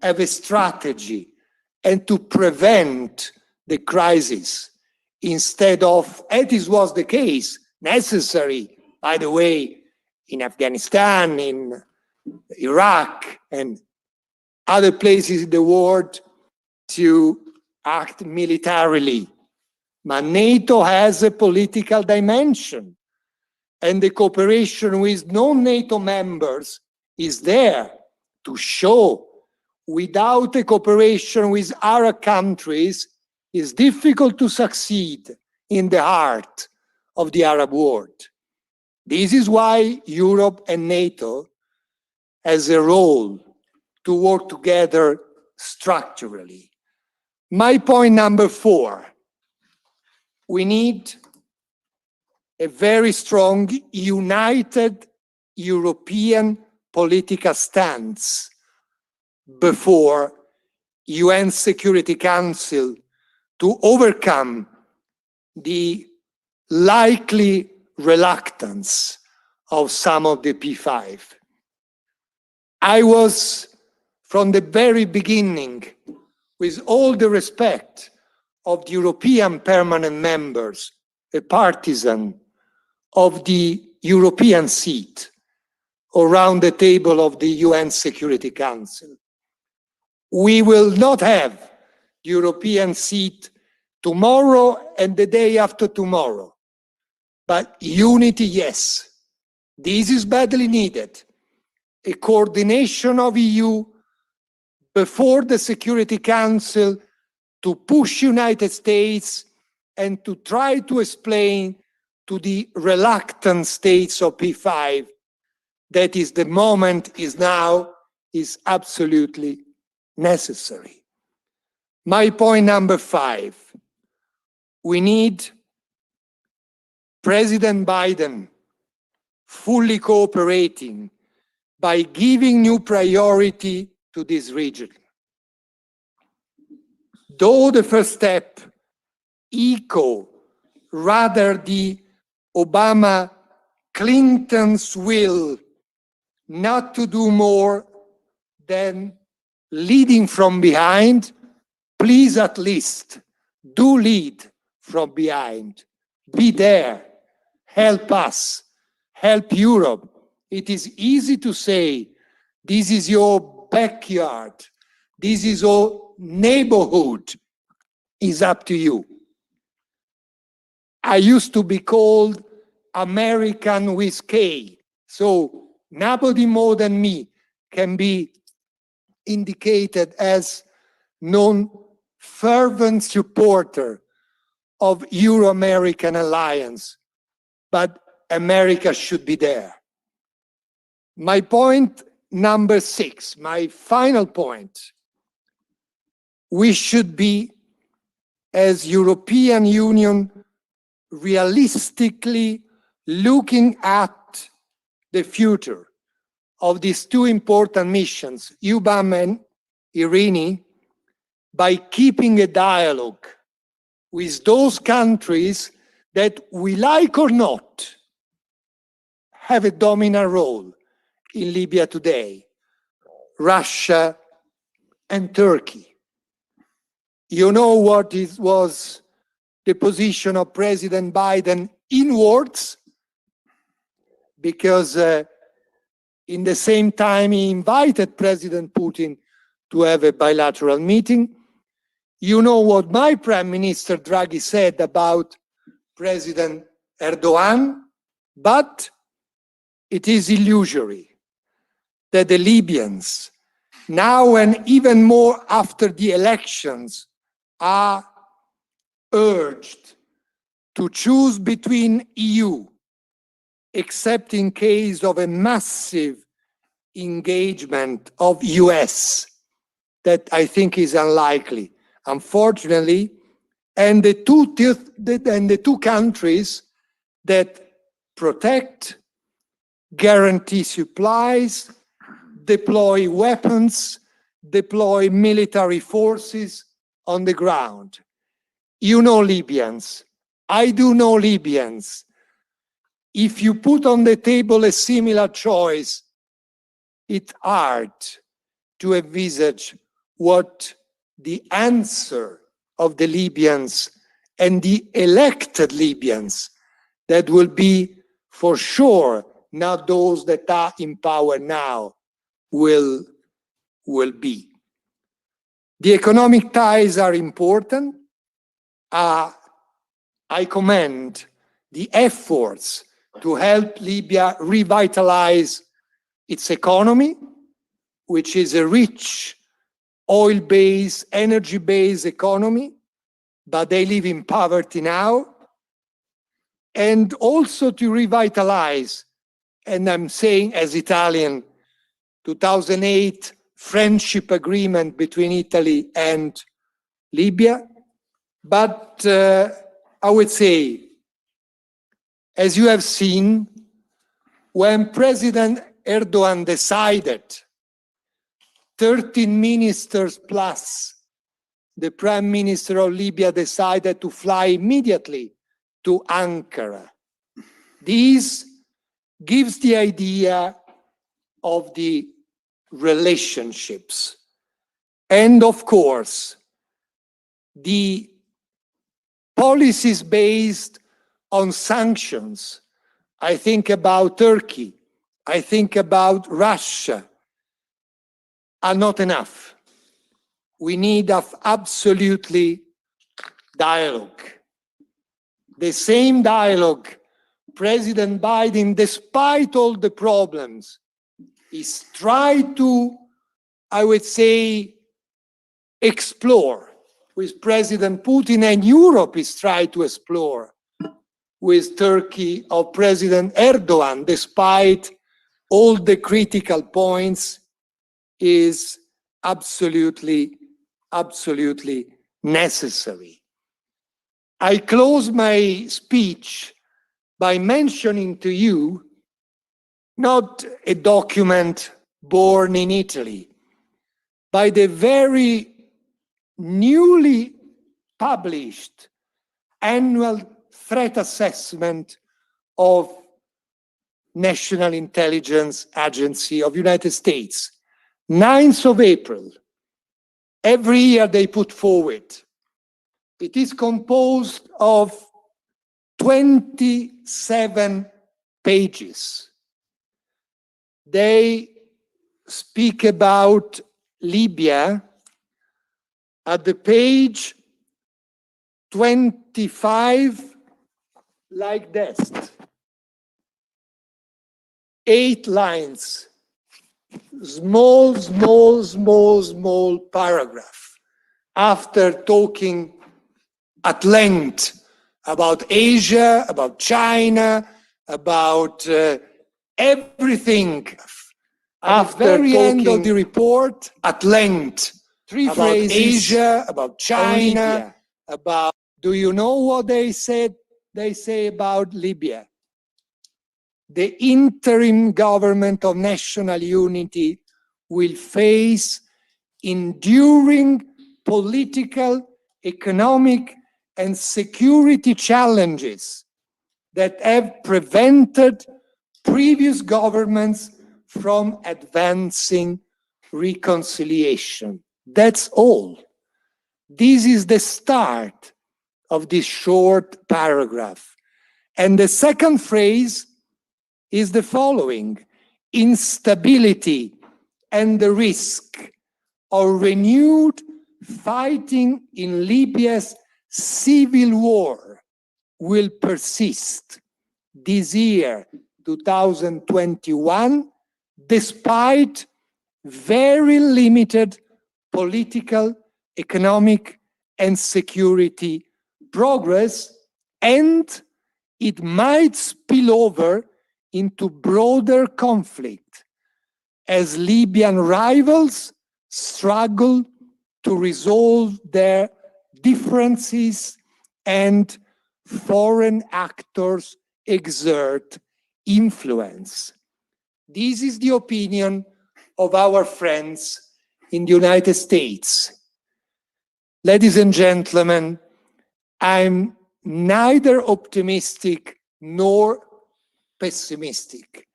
have a strategy and to prevent the crisis instead of, as this was the case, necessary, by the way, in Afghanistan, in Iraq, and other places in the world, to act militarily. But NATO has a political dimension, and the cooperation with non-NATO members is there to show without a cooperation with Arab countries, it's difficult to succeed in the heart of the Arab world. This is why Europe and NATO has a role to work together structurally. My point number 4, we need a very strong, united European political stance before UN Security Council to overcome the likely reluctance of some of the P5. I was, from the very beginning, with all the respect of the European permanent members, a partisan of the European seat around the table of the UN Security Council. We will not have European seat tomorrow and the day after tomorrow, but unity, yes. This is badly needed. A coordination of EU before the Security Council to push United States and to try to explain to the reluctant states of P5 that is the moment is now, is absolutely necessary. My point number 5, we need President Biden fully cooperating by giving new priority to this region. Though the first step echo rather the Obama-Clinton's will not to do more than leading from behind, please at least do lead from behind. Be there, help us, help Europe. It is easy to say, this is your backyard, this is your neighborhood, it's up to you. I used to be called American with K, so nobody more than me can be indicated as non-fervent supporter of Euro-American alliance, but America should be there. My point number 6, my final point, we should be, as European Union, realistically looking at the future of these two important missions, UBAM and IRINI, by keeping a dialogue with those countries that we like or not have a dominant role in Libya today, Russia and Turkey. You know what was the position of President Biden inwards, because in the same time he invited President Putin to have a bilateral meeting. You know what my Prime Minister Draghi said about President Erdogan, but it is illusory that the Libyans, now and even more after the elections, are urged to choose between EU, except in case of a massive engagement of US, that I think is unlikely, unfortunately, and the two countries that protect, guarantee supplies, deploy weapons, deploy military forces on the ground. You know Libyans. I do know Libyans. If you put on the table a similar choice, it's hard to envisage what the answer of the Libyans and the elected Libyans that will be for sure not those that are in power now will be. The economic ties are important. I commend the efforts to help Libya revitalize its economy, which is a rich oil-based, energy-based economy, but they live in poverty now. And also to revitalize, and I'm saying as Italian, 2008 friendship agreement between Italy and Libya. But I would say, as you have seen, when President Erdogan decided, 13 ministers plus the Prime Minister of Libya decided to fly immediately to Ankara. This gives the idea of the relationships. And of course, the policies based on sanctions. I think about Turkey, I think about Russia, are not enough. We need absolutely dialogue. The same dialogue President Biden, despite all the problems, is trying to, I would say, explore with President Putin, and Europe is trying to explore with Turkey of President Erdogan, despite all the critical points, is absolutely necessary. I close my speech by mentioning to you not a document born in Italy, by the very newly published annual threat assessment of National Intelligence Agency of United States, 9th of April. Every year they put forward. It is composed of 27 pages. They speak about Libya at the page 25 like this. 8 lines. Small paragraph. After talking at length about Asia, about China, about everything. At the very end of the report, at length, 3 phrases, Asia, about China, about, do you know what they said? They say about Libya. The interim government of national unity will face enduring political, economic, and security challenges that have prevented previous governments from advancing reconciliation. That's all. This is the start of this short paragraph. And the second phrase is the following: instability and the risk of renewed fighting in Libya's civil war will persist this year, 2021, despite very limited political, economic, and security progress, and it might spill over into broader conflict as Libyan rivals struggle to resolve their differences and foreign actors exert influence. This is the opinion of our friends in the United States. Ladies and gentlemen, I'm neither optimistic nor pessimistic.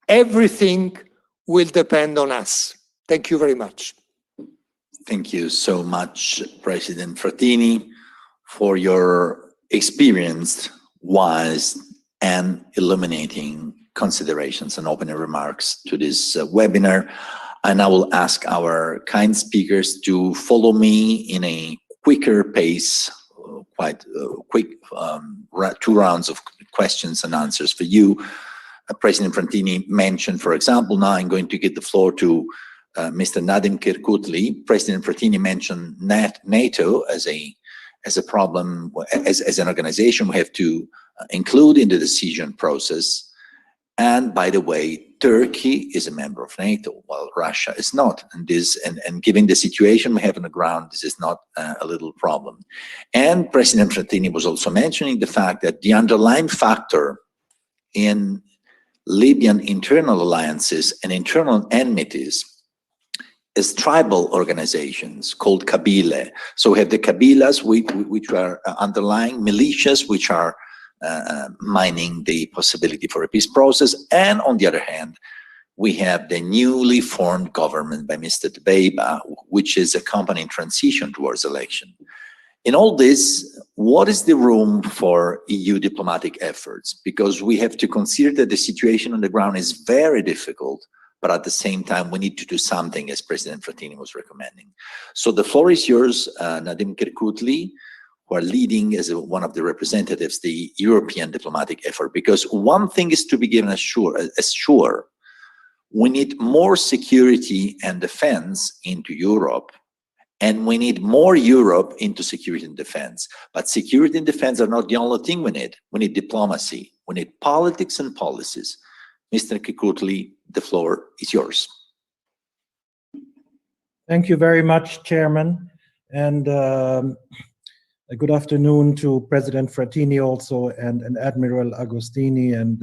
Everything will depend on us. Thank you very much. Thank you so much, President Frattini, for your experienced, wise, and illuminating considerations and opening remarks to this webinar. And I will ask our kind speakers to follow me in a quicker pace, quite quick, 2 rounds of questions and answers for you. President Frattini mentioned, for example, now I'm going to give the floor to Mr. Nadim Kirkutli. President Frattini mentioned NATO as a problem, as an organization we have to include in the decision process. And by the way, Turkey is a member of NATO, while Russia is not. And this, and given the situation we have on the ground, this is not a little problem. And President Frattini was also mentioning the fact that the underlying factor in Libyan internal alliances and internal enmities is tribal organizations called Kabyle. So we have the Kabilas, which are underlying militias, which are mining the possibility for a peace process. And on the other hand, we have the newly formed government by Mr. Dbeibeh, which is accompanying transition towards election. In all this, what is the room for EU diplomatic efforts? Because we have to consider that the situation on the ground is very difficult, but at the same time, we need to do something, as President Frattini was recommending. So the floor is yours, Nadim Kirkutli, who are leading as one of the representatives, the European diplomatic effort. Because one thing is to be given as sure, we need more security and defense into Europe, and we need more Europe into security and defense. But security and defense are not the only thing we need. We need diplomacy. We need politics and policies. Mr. Kirkutli, the floor is yours. Thank you very much, Chairman. And good afternoon to President Frattini also, and Admiral Agostini, and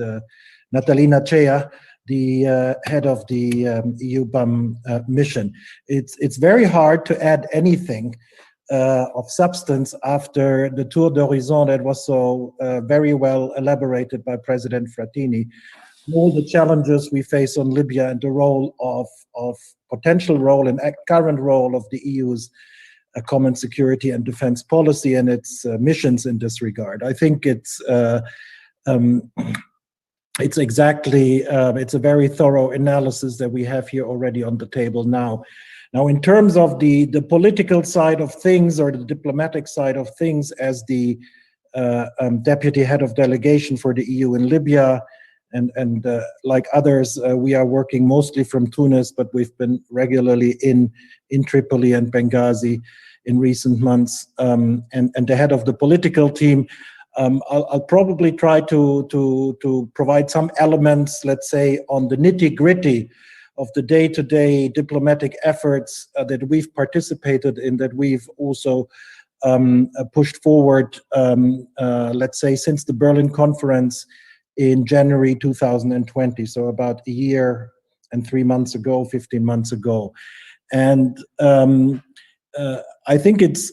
Natalina Chea, the head of the EU-BAM mission. It's very hard to add anything of substance after the tour d'horizon that was so very well elaborated by President Frattini. All the challenges we face on Libya and the role of potential role and current role of the EU's common security and defense policy and its missions in this regard. I think it's exactly, it's a very thorough analysis that we have here already on the table now. Now, in terms of the political side of things, or the diplomatic side of things, as the deputy head of delegation for the EU in Libya, and like others, we are working mostly from Tunis, but we've been regularly in Tripoli and Benghazi in recent months. And the head of the political team, I'll probably try to provide some elements, let's say, on the nitty-gritty of the day-to-day diplomatic efforts that we've participated in, that we've also pushed forward, let's say, since the Berlin conference in January 2020, so about a year and 3 months ago, 15 months ago. And I think it's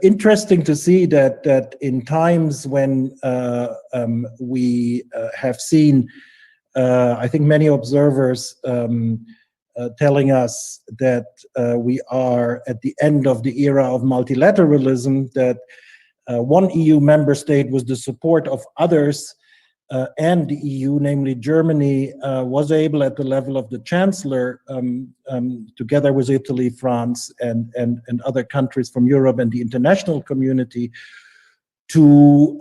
interesting to see that in times when we have seen, I think many observers telling us that we are at the end of the era of multilateralism, that one EU member state, with the support of others, and the EU, namely Germany, was able at the level of the Chancellor, together with Italy, France, and other countries from Europe and the international community, to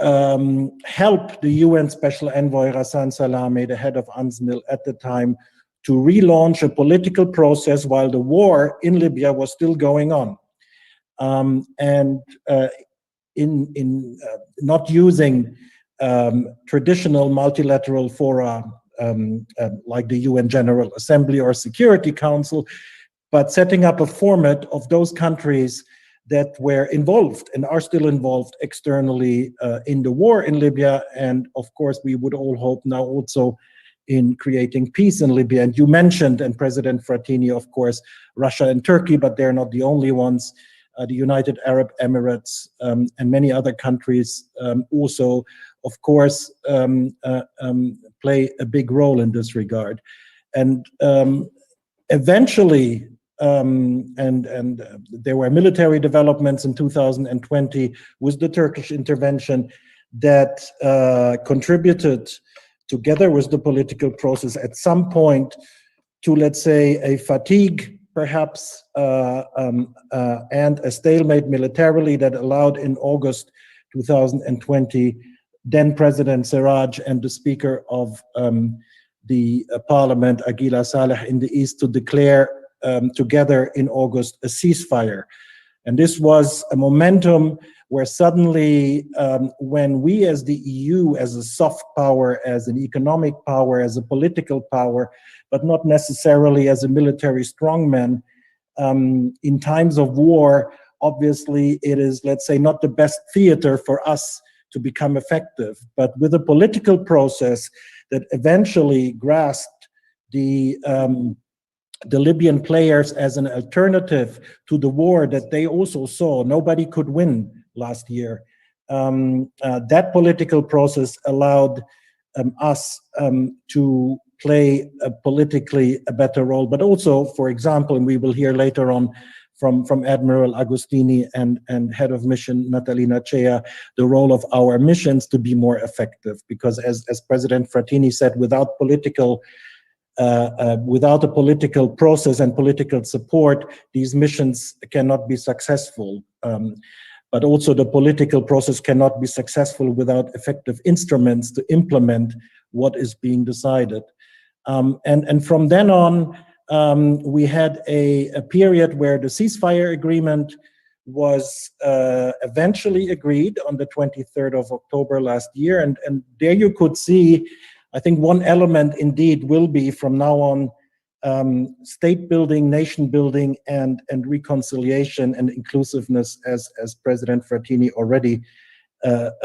help the UN Special Envoy Ghassan Salameh, the head of UNSMIL at the time, to relaunch a political process while the war in Libya was still going on. In not using traditional multilateral fora like the UN General Assembly or Security Council, but setting up a format of those countries that were involved and are still involved externally in the war in Libya, and of course we would all hope now also in creating peace in Libya. And you mentioned, and President Frattini, of course, Russia and Turkey, but they're not the only ones. The United Arab Emirates and many other countries also, of course, play a big role in this regard. And eventually, and there were military developments in 2020 with the Turkish intervention that contributed, together with the political process, at some point to, let's say, a fatigue, perhaps, and a stalemate militarily that allowed in August 2020 then President Siraj and the Speaker of the Parliament, Aguila Saleh, in the East to declare together in August a ceasefire. And this was a momentum where suddenly, when we as the EU, as a soft power, as an economic power, as a political power, but not necessarily as a military strongman, in times of war, obviously it is, let's say, not the best theater for us to become effective. But with a political process that eventually grasped the Libyan players as an alternative to the war that they also saw nobody could win last year. That political process allowed us to play politically a better role, but also, for example, and we will hear later on from Admiral Agostini and Head of Mission Natalina Cea, the role of our missions to be more effective. Because as President Frattini said, without a political process and political support, these missions cannot be successful. But also the political process cannot be successful without effective instruments to implement what is being decided. And from then on, we had a period where the ceasefire agreement was eventually agreed on the 23rd of October last year. And there you could see, I think one element indeed will be from now on state building, nation building, and reconciliation and inclusiveness, as President Frattini already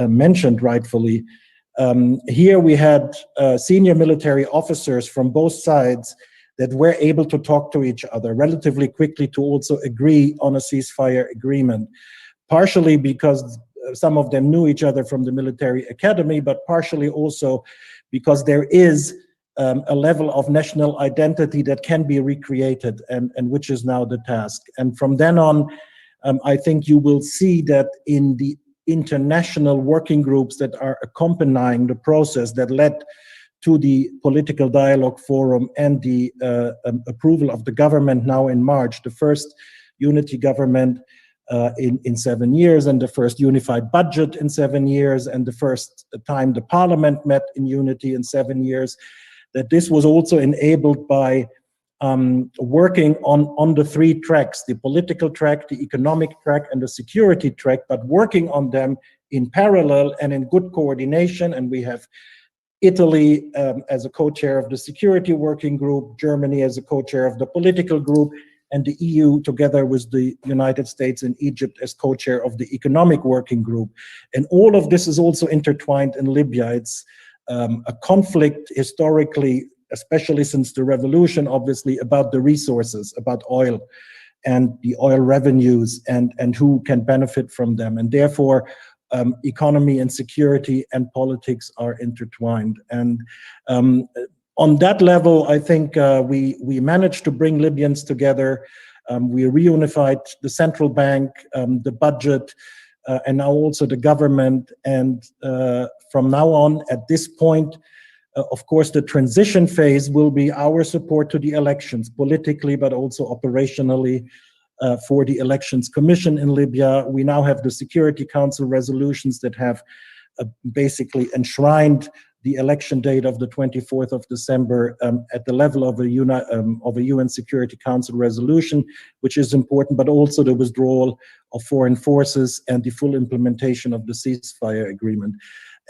mentioned rightfully. Here we had senior military officers from both sides that were able to talk to each other relatively quickly to also agree on a ceasefire agreement, partially because some of them knew each other from the military academy, but partially also because there is a level of national identity that can be recreated, and which is now the task. And from then on, I think you will see that in the international working groups that are accompanying the process that led to the Political Dialogue Forum and the approval of the government now in March, the first unity government in 7 years, and the first unified budget in 7 years, and the first time the parliament met in unity in 7 years, that this was also enabled by working on the three tracks, the political track, the economic track, and the security track, but working on them in parallel and in good coordination. And we have Italy as a co-chair of the security working group, Germany as a co-chair of the political group, and the EU together with the United States and Egypt as co-chair of the economic working group. And all of this is also intertwined in Libya. It's a conflict historically, especially since the revolution, obviously, about the resources, about oil and the oil revenues and who can benefit from them. And therefore, economy and security and politics are intertwined. And on that level, I think we managed to bring Libyans together. We reunified the central bank, the budget, and now also the government. And from now on, at this point, of course, the transition phase will be our support to the elections, politically, but also operationally, for the Elections Commission in Libya. We now have the Security Council resolutions that have basically enshrined the election date of the 24th of December at the level of a UN Security Council resolution, which is important, but also the withdrawal of foreign forces and the full implementation of the ceasefire agreement.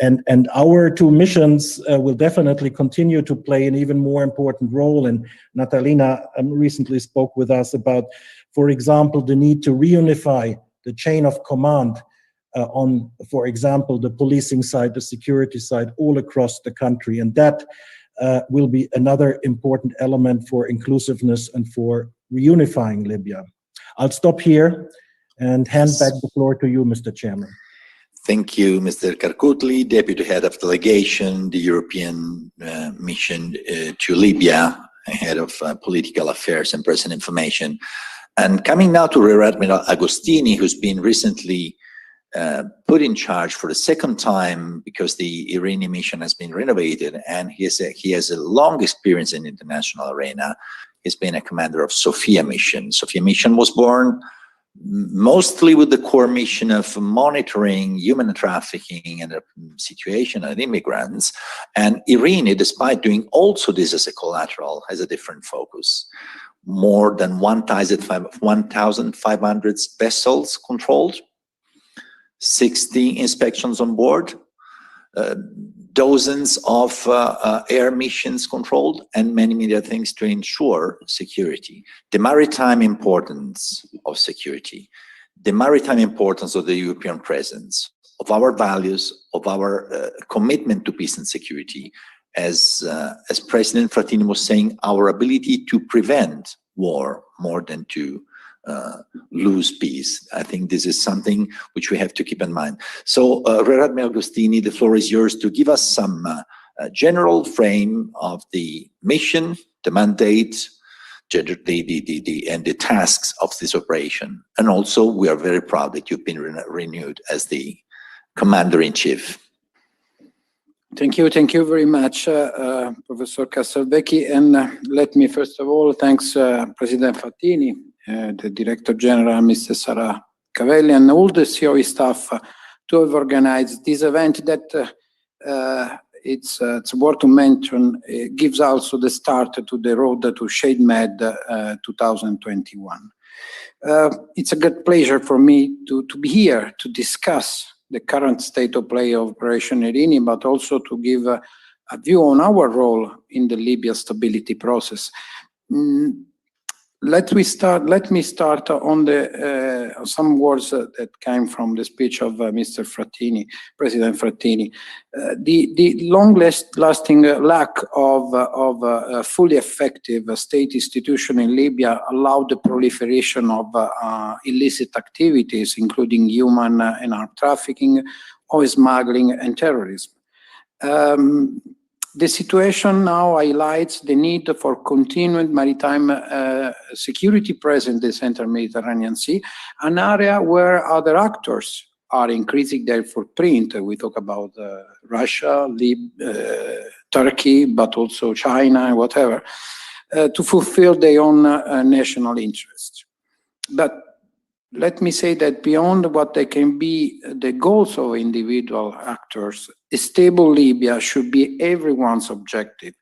And our two missions will definitely continue to play an even more important role. And Natalina recently spoke with us about, for example, the need to reunify the chain of command on, for example, the policing side, the security side, all across the country. And that will be another important element for inclusiveness and for reunifying Libya. I'll stop here and hand back the floor to you, Mr. Chairman. Thank you, Mr. Karkutli, Deputy Head of Delegation, the European Mission to Libya. head of political affairs and press and information. And coming now to Rear Admiral Agostini, who's been recently put in charge for the second time because the Iranian mission has been renovated, and he has a long experience in the international arena. He's been a commander of Sophia mission. Sophia mission was born mostly with the core mission of monitoring human trafficking and the situation of immigrants. And Irene, despite doing also this as a collateral, has a different focus. More than 1,500 vessels controlled, 60 inspections on board, dozens of air missions controlled, and many, many other things to ensure security. The maritime importance of security, the maritime importance of the European presence, of our values, of our commitment to peace and security. As President Frattini was saying, our ability to prevent war more than to lose peace. I think this is something which we have to keep in mind. So, Rear Admiral Agostini, the floor is yours to give us some general frame of the mission, the mandate, and the tasks of this operation. And also, we are very proud that you've been renewed as the Commander-in-Chief. Thank you very much, Professor Castelvecchi. And let me first of all thanks President Frattini, the Director General, Mr. Sarah Cavelli, and all the COE staff to have organized this event that it's worth to mention, gives also the start to the road to ShadeMed 2021. It's a great pleasure for me to be here to discuss the current state of play of Operation Irini, but also to give a view on our role in the Libya stability process. Let me start on the some words that came from the speech of Mr. Frattini, President Frattini. The long-lasting lack of a fully effective state institution in Libya allowed the proliferation of illicit activities, including human and arms trafficking, oil smuggling, and terrorism. The situation now highlights the need for continued maritime security presence in the Central Mediterranean Sea, an area where other actors are increasing their footprint. We talk about Russia, Turkey, but also China and whatever, to fulfill their own national interests. But let me say that beyond what they can be the goals of individual actors, a stable Libya should be everyone's objective,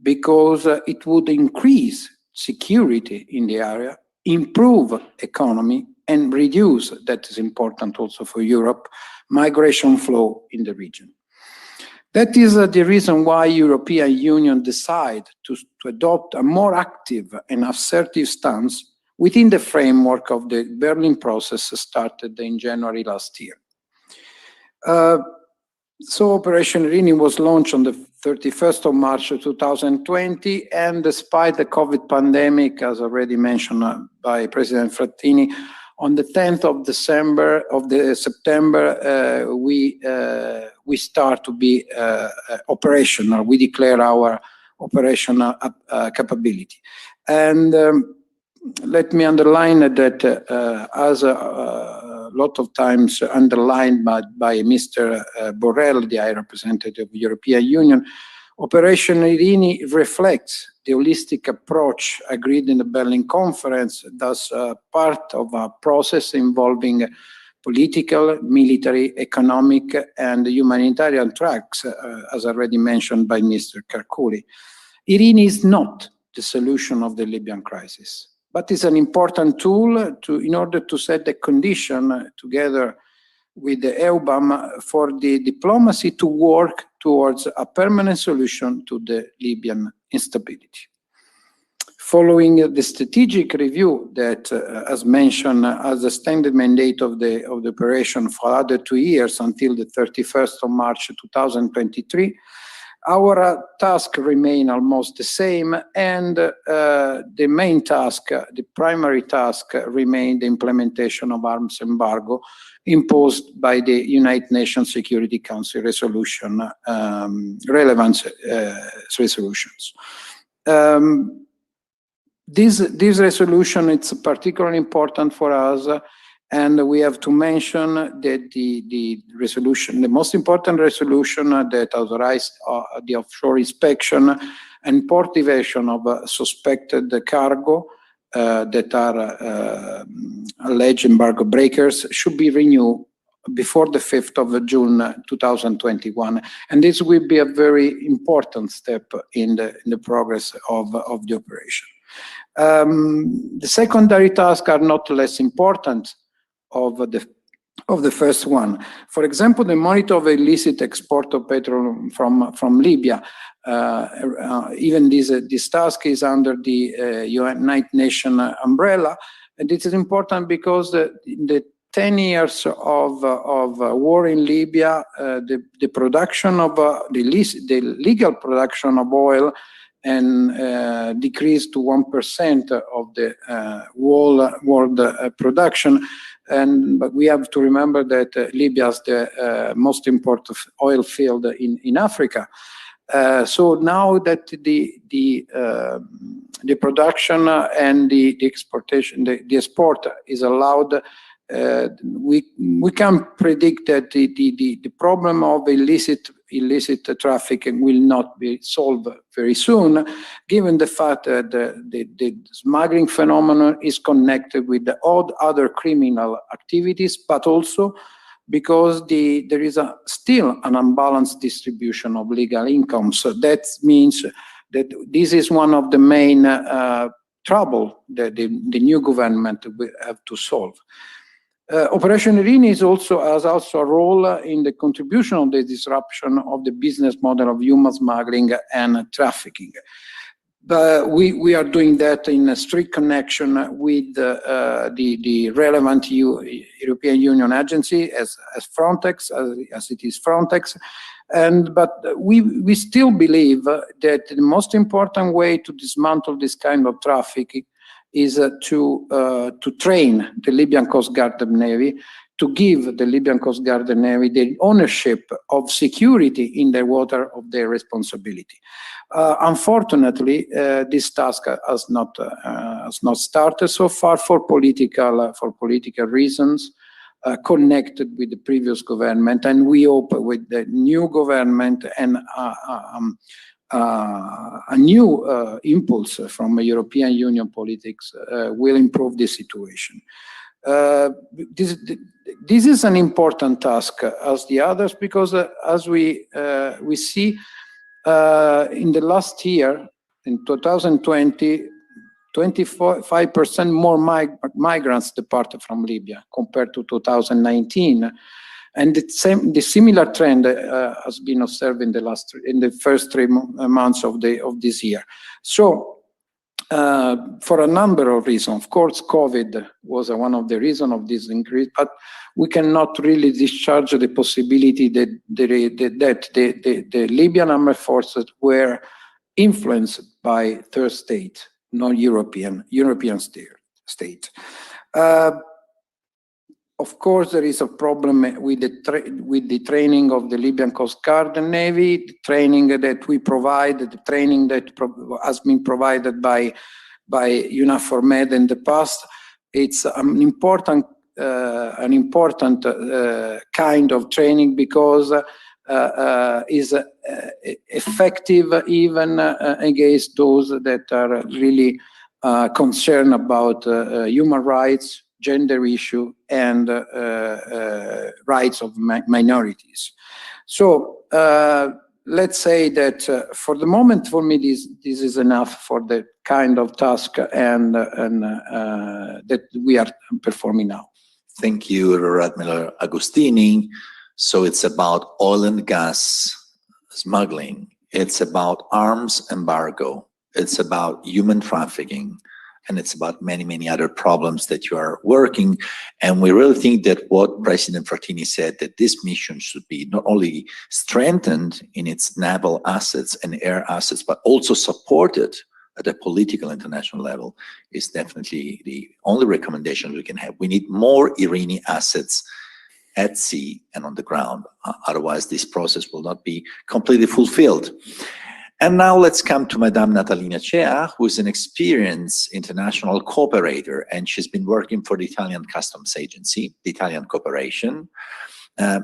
because it would increase security in the area, improve economy, and reduce, that is important also for Europe, migration flow in the region. That is the reason why European Union decide to adopt a more active and assertive stance within the framework of the Berlin process started in January last year. So Operation Irini was launched on the 31st of March 2020, and despite the COVID pandemic, as already mentioned by President Frattini, on the 10th of September, we start to be operational. We declare our operational capability. And let me underline that as a lot of times underlined by Mr. Borrell, the High Representative of the European Union, Operation Irini reflects the holistic approach agreed in the Berlin Conference, thus part of a process involving political, military, economic, and humanitarian tracks, as already mentioned by Mr. Karkouli. Irini is not the solution of the Libyan crisis, but is an important tool in order to set the condition together with the EUBAM for the diplomacy to work towards a permanent solution to the Libyan instability. Following the strategic review that, as mentioned, as the standard mandate of the operation for other 2 years until the 31st of March 2023, our task remain almost the same, and the main task, the primary task, remained the implementation of arms embargo imposed by the United Nations Security Council resolution, relevant resolutions. This resolution, it's particularly important for us, and we have to mention that the resolution, the most important resolution that authorized the offshore inspection and port diversion of suspected cargo that are alleged embargo breakers should be renewed before the 5th of June 2021. And this will be a very important step in the progress of the operation. The secondary tasks are not less important of the first one. For example, the monitor of illicit export of petrol from Libya. Even this task is under the United Nations umbrella, and it is important because the 10 years of war in Libya, the production of the legal production of oil and decreased to 1% of the world production. But we have to remember that Libya is the most important oil field in Africa. So now that the production and the exportation, the export is allowed, we can predict that the problem of illicit trafficking will not be solved very soon, given the fact that the smuggling phenomenon is connected with all other criminal activities, but also because there is still an unbalanced distribution of legal income. So that means that this is one of the main trouble that the new government will have to solve. Operation Irini has also a role in the contribution of the disruption of the business model of human smuggling and trafficking. But we are doing that in a strict connection with the relevant European Union agency as Frontex, as it is Frontex. But we still believe that the most important way to dismantle this kind of trafficking is to train the Libyan Coast Guard and Navy, to give the Libyan Coast Guard and Navy the ownership of security in the water of their responsibility. Unfortunately, this task has not started so far for political reasons connected with the previous government, and we hope with the new government and a new impulse from European Union politics will improve the situation. This is an important task as the others, because as we see in the last year, in 2020, 25% more migrants departed from Libya compared to 2019. And the similar trend has been observed in the first 3 months of this year. So, for a number of reasons, of course, COVID was one of the reasons of this increase, but we cannot really discharge the possibility that the Libyan armed forces were influenced by third state, non-European state. Of course, there is a problem with the training of the Libyan Coast Guard and Navy, the training that we provide, the training that has been provided by UNAFOR Med in the past. It's an important kind of training because is effective even against those that are really concerned about human rights, gender issue, and rights of minorities. So let's say that for the moment, for me, this is enough for the kind of task and that we are performing now. Thank you, Rear Admiral Agostini. So it's about oil and gas smuggling. It's about arms embargo. It's about human trafficking. And it's about many, many other problems that you are working. And we really think that what President Frattini said, that this mission should be not only strengthened in its naval assets and air assets, but also supported at a political international level, is definitely the only recommendation we can have. We need more Irini assets at sea and on the ground. Otherwise, this process will not be completely fulfilled. And now let's come to Madame Natalina Cea, who is an experienced international cooperator, and she's been working for the Italian Customs Agency, the Italian Cooperation.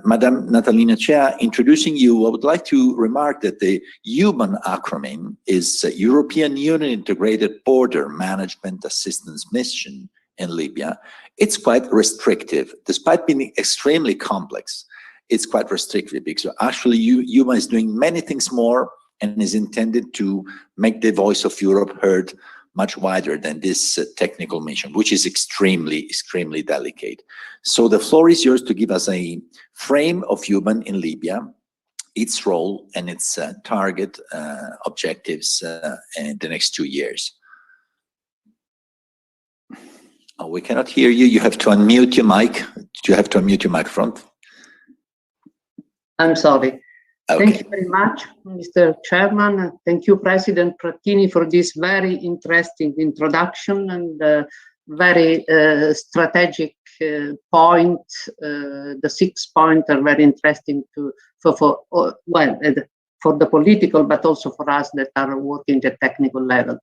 Madame Natalina Cea, introducing you, I would like to remark that the EUBAN acronym is European Union Integrated Border Management Assistance Mission in Libya. It's quite restrictive, despite being extremely complex. It's quite restrictive because actually EUBAN is doing many things more and is intended to make the voice of Europe heard much wider than this technical mission, which is extremely delicate. So the floor is yours to give us a frame of EUBAN in Libya, its role and its target objectives in the next 2 years. Oh, we cannot hear you. You have to unmute your mic. You have to unmute your microphone. I'm sorry. Okay. Thank you very much, Mr. Chairman. Thank you, President Frattini, for this very interesting introduction and very strategic point. The 6 points are very interesting for the political, but also for us that are working at technical level.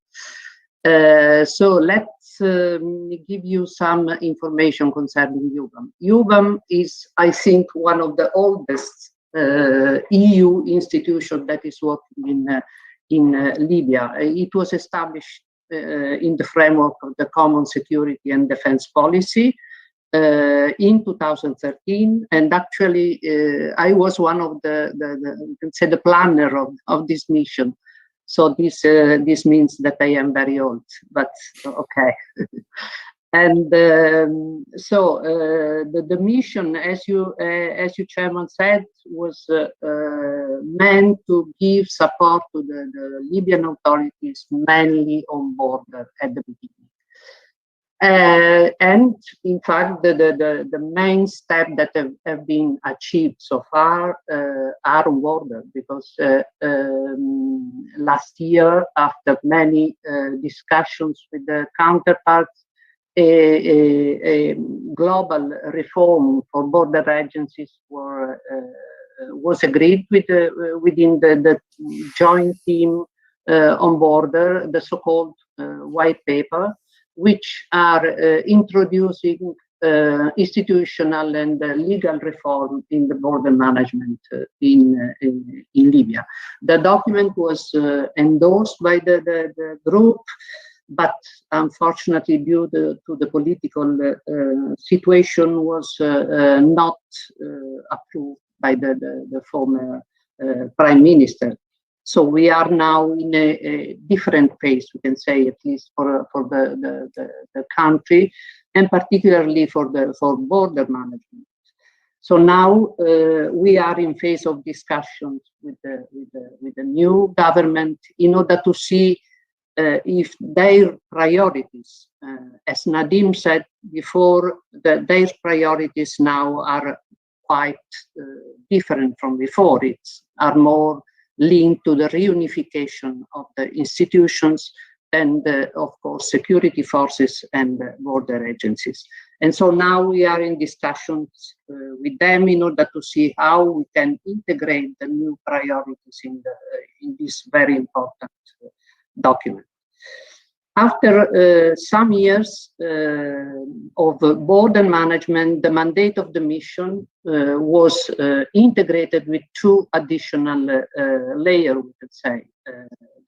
So let's give you some information concerning EUBAN. EUBAN is, I think, one of the oldest EU institution that is working in Libya. It was established in the framework of the Common Security and Defense Policy in 2013, and actually I was one of the planner of this mission. So this means that I am very old, but okay. And so the mission, as you Chairman said, was meant to give support to the Libyan authorities, mainly on border at the beginning. And in fact, the main step that have been achieved so far are on border, because last year, after many discussions with the counterparts, a global reform for border agencies was agreed within the joint team on border, the so-called white paper, which are introducing institutional and legal reform in the border management in Libya. The document was endorsed by the group, but unfortunately, due to the political situation, was not approved by the former prime minister. So we are now in a different phase, we can say, at least for the country, and particularly for border management. So now we are in phase of discussions with the new government in order to see if their priorities, as Nadim said before, their priorities now are quite different from before. Are more linked to the reunification of the institutions and, of course, security forces and border agencies. And so now we are in discussions with them in order to see how we can integrate the new priorities in this very important document. After some years of border management, the mandate of the mission was integrated with 2 additional layers, we could say.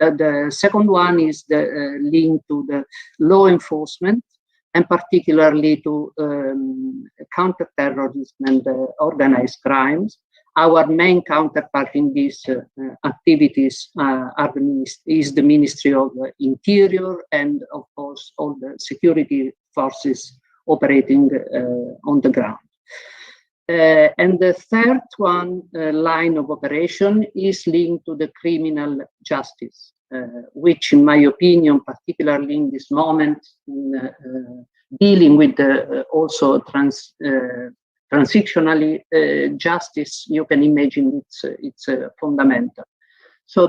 The second one is the link to the law enforcement, and particularly to counterterrorism and organized crimes. Our main counterpart in these activities is the Ministry of Interior and, of course, all the security forces operating on the ground. And the third one, line of operation, is linked to the criminal justice, which, in my opinion, particularly in this moment, dealing with also transitionally justice, you can imagine it's fundamental. So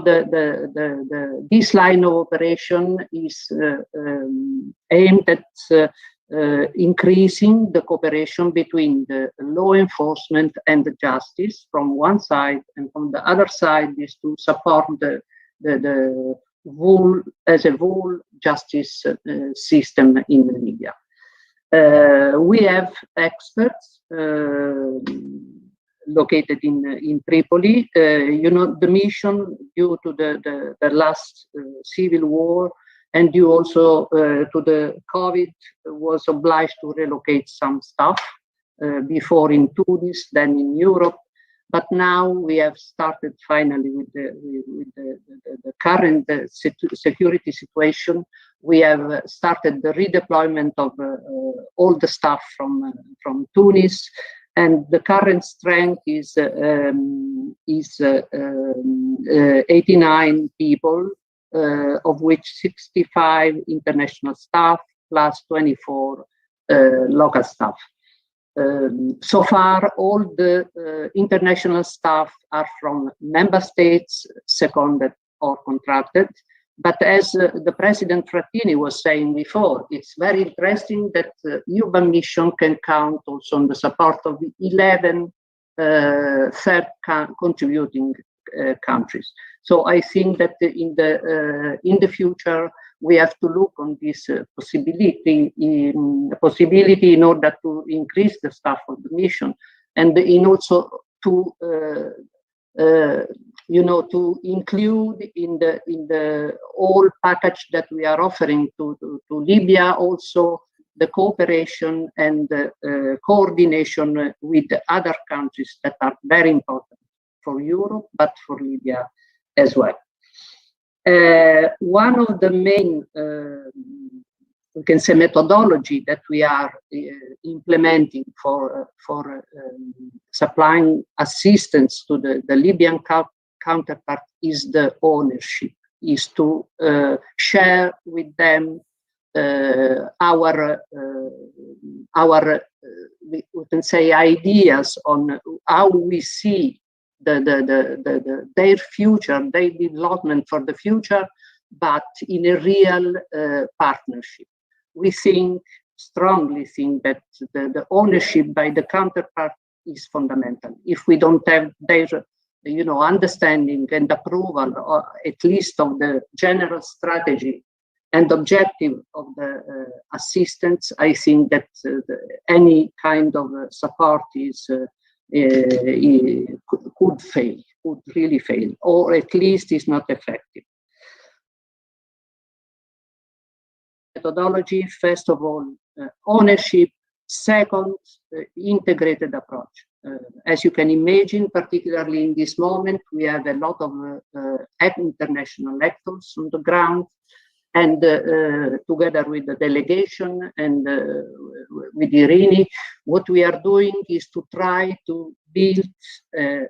this line of operation is aimed at increasing the cooperation between the law enforcement and the justice from one side, and from the other side is to support the the whole justice system in Libya. We have experts located in Tripoli. You know, the mission, due to the last civil war and due also to the COVID, was obliged to relocate some staff, before in Tunis, then in Europe. But now we have started finally with the current security situation. We have started the redeployment of all the staff from Tunis, and the current strength is 89 people, of which 65 international staff plus 24 local staff. So far, all the international staff are from member states, seconded or contracted. But as the President Frattini was saying before, it's very interesting that urban mission can count also on the support of the 11 third contributing countries. So I think that in the future, we have to look on this possibility in order to increase the staff of the mission, and in also to to include in the whole package that we are offering to Libya also the cooperation and coordination with other countries that are very important for Europe, but for Libya as well. One of the main, we can say, methodology that we are implementing for supplying assistance to the Libyan counterpart is the ownership, is to share with them our we can say ideas on how we see their future, their development for the future, but in a real partnership. We strongly think that the ownership by the counterpart is fundamental. If we don't have their, understanding and approval, or at least of the general strategy and objective of the assistance, I think that any kind of support could fail, could really fail, or at least is not effective. Methodology, first of all, ownership. Second, integrated approach. As you can imagine, particularly in this moment, we have a lot of international actors on the ground, and together with the delegation and with Irini, what we are doing is to try to build a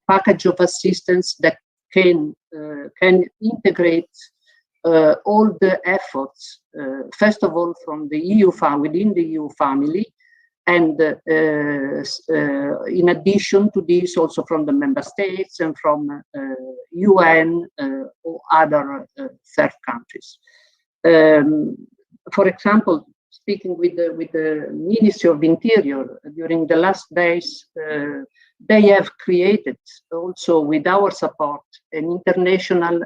package of assistance that can integrate all the efforts, first of all from the EU family, within the EU family, and in addition to this, also from the member states and from UN or other third countries. For example, speaking with the Ministry of Interior during the last days, they have created also with our support an international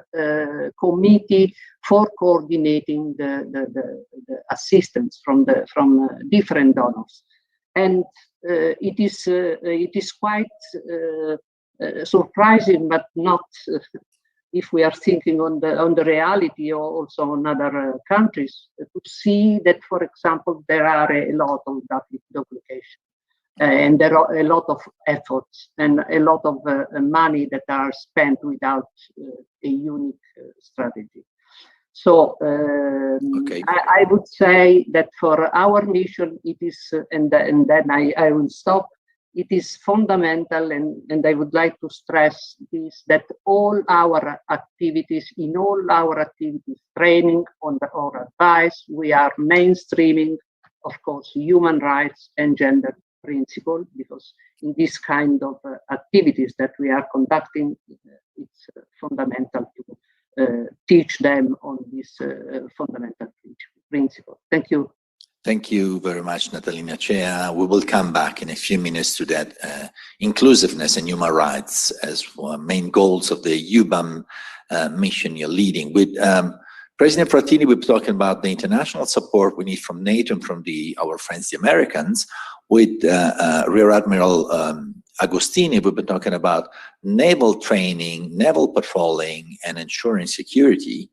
committee for coordinating the assistance from different donors. And it is quite surprising, but not if we are thinking on the reality or also on other countries, to see that, for example, there are a lot of duplication, and there are a lot of efforts and a lot of money that are spent without a unique strategy. So I would say that for our mission, it is, and then I will stop, it is fundamental, and I would like to stress this, that all our activities, training, or advice, we are mainstreaming, of course, human rights and gender principle, because in this kind of activities that we are conducting, it's fundamental to teach them on this fundamental principle. Thank you. Thank you very much, Natalina Cea. We will come back in a few minutes to that inclusiveness and human rights as main goals of the UBAM mission you're leading. With President Frattini, we're talking about the international support we need from NATO and from our friends, the Americans. With Rear Admiral Agostini, we've been talking about naval training, naval patrolling, and ensuring security.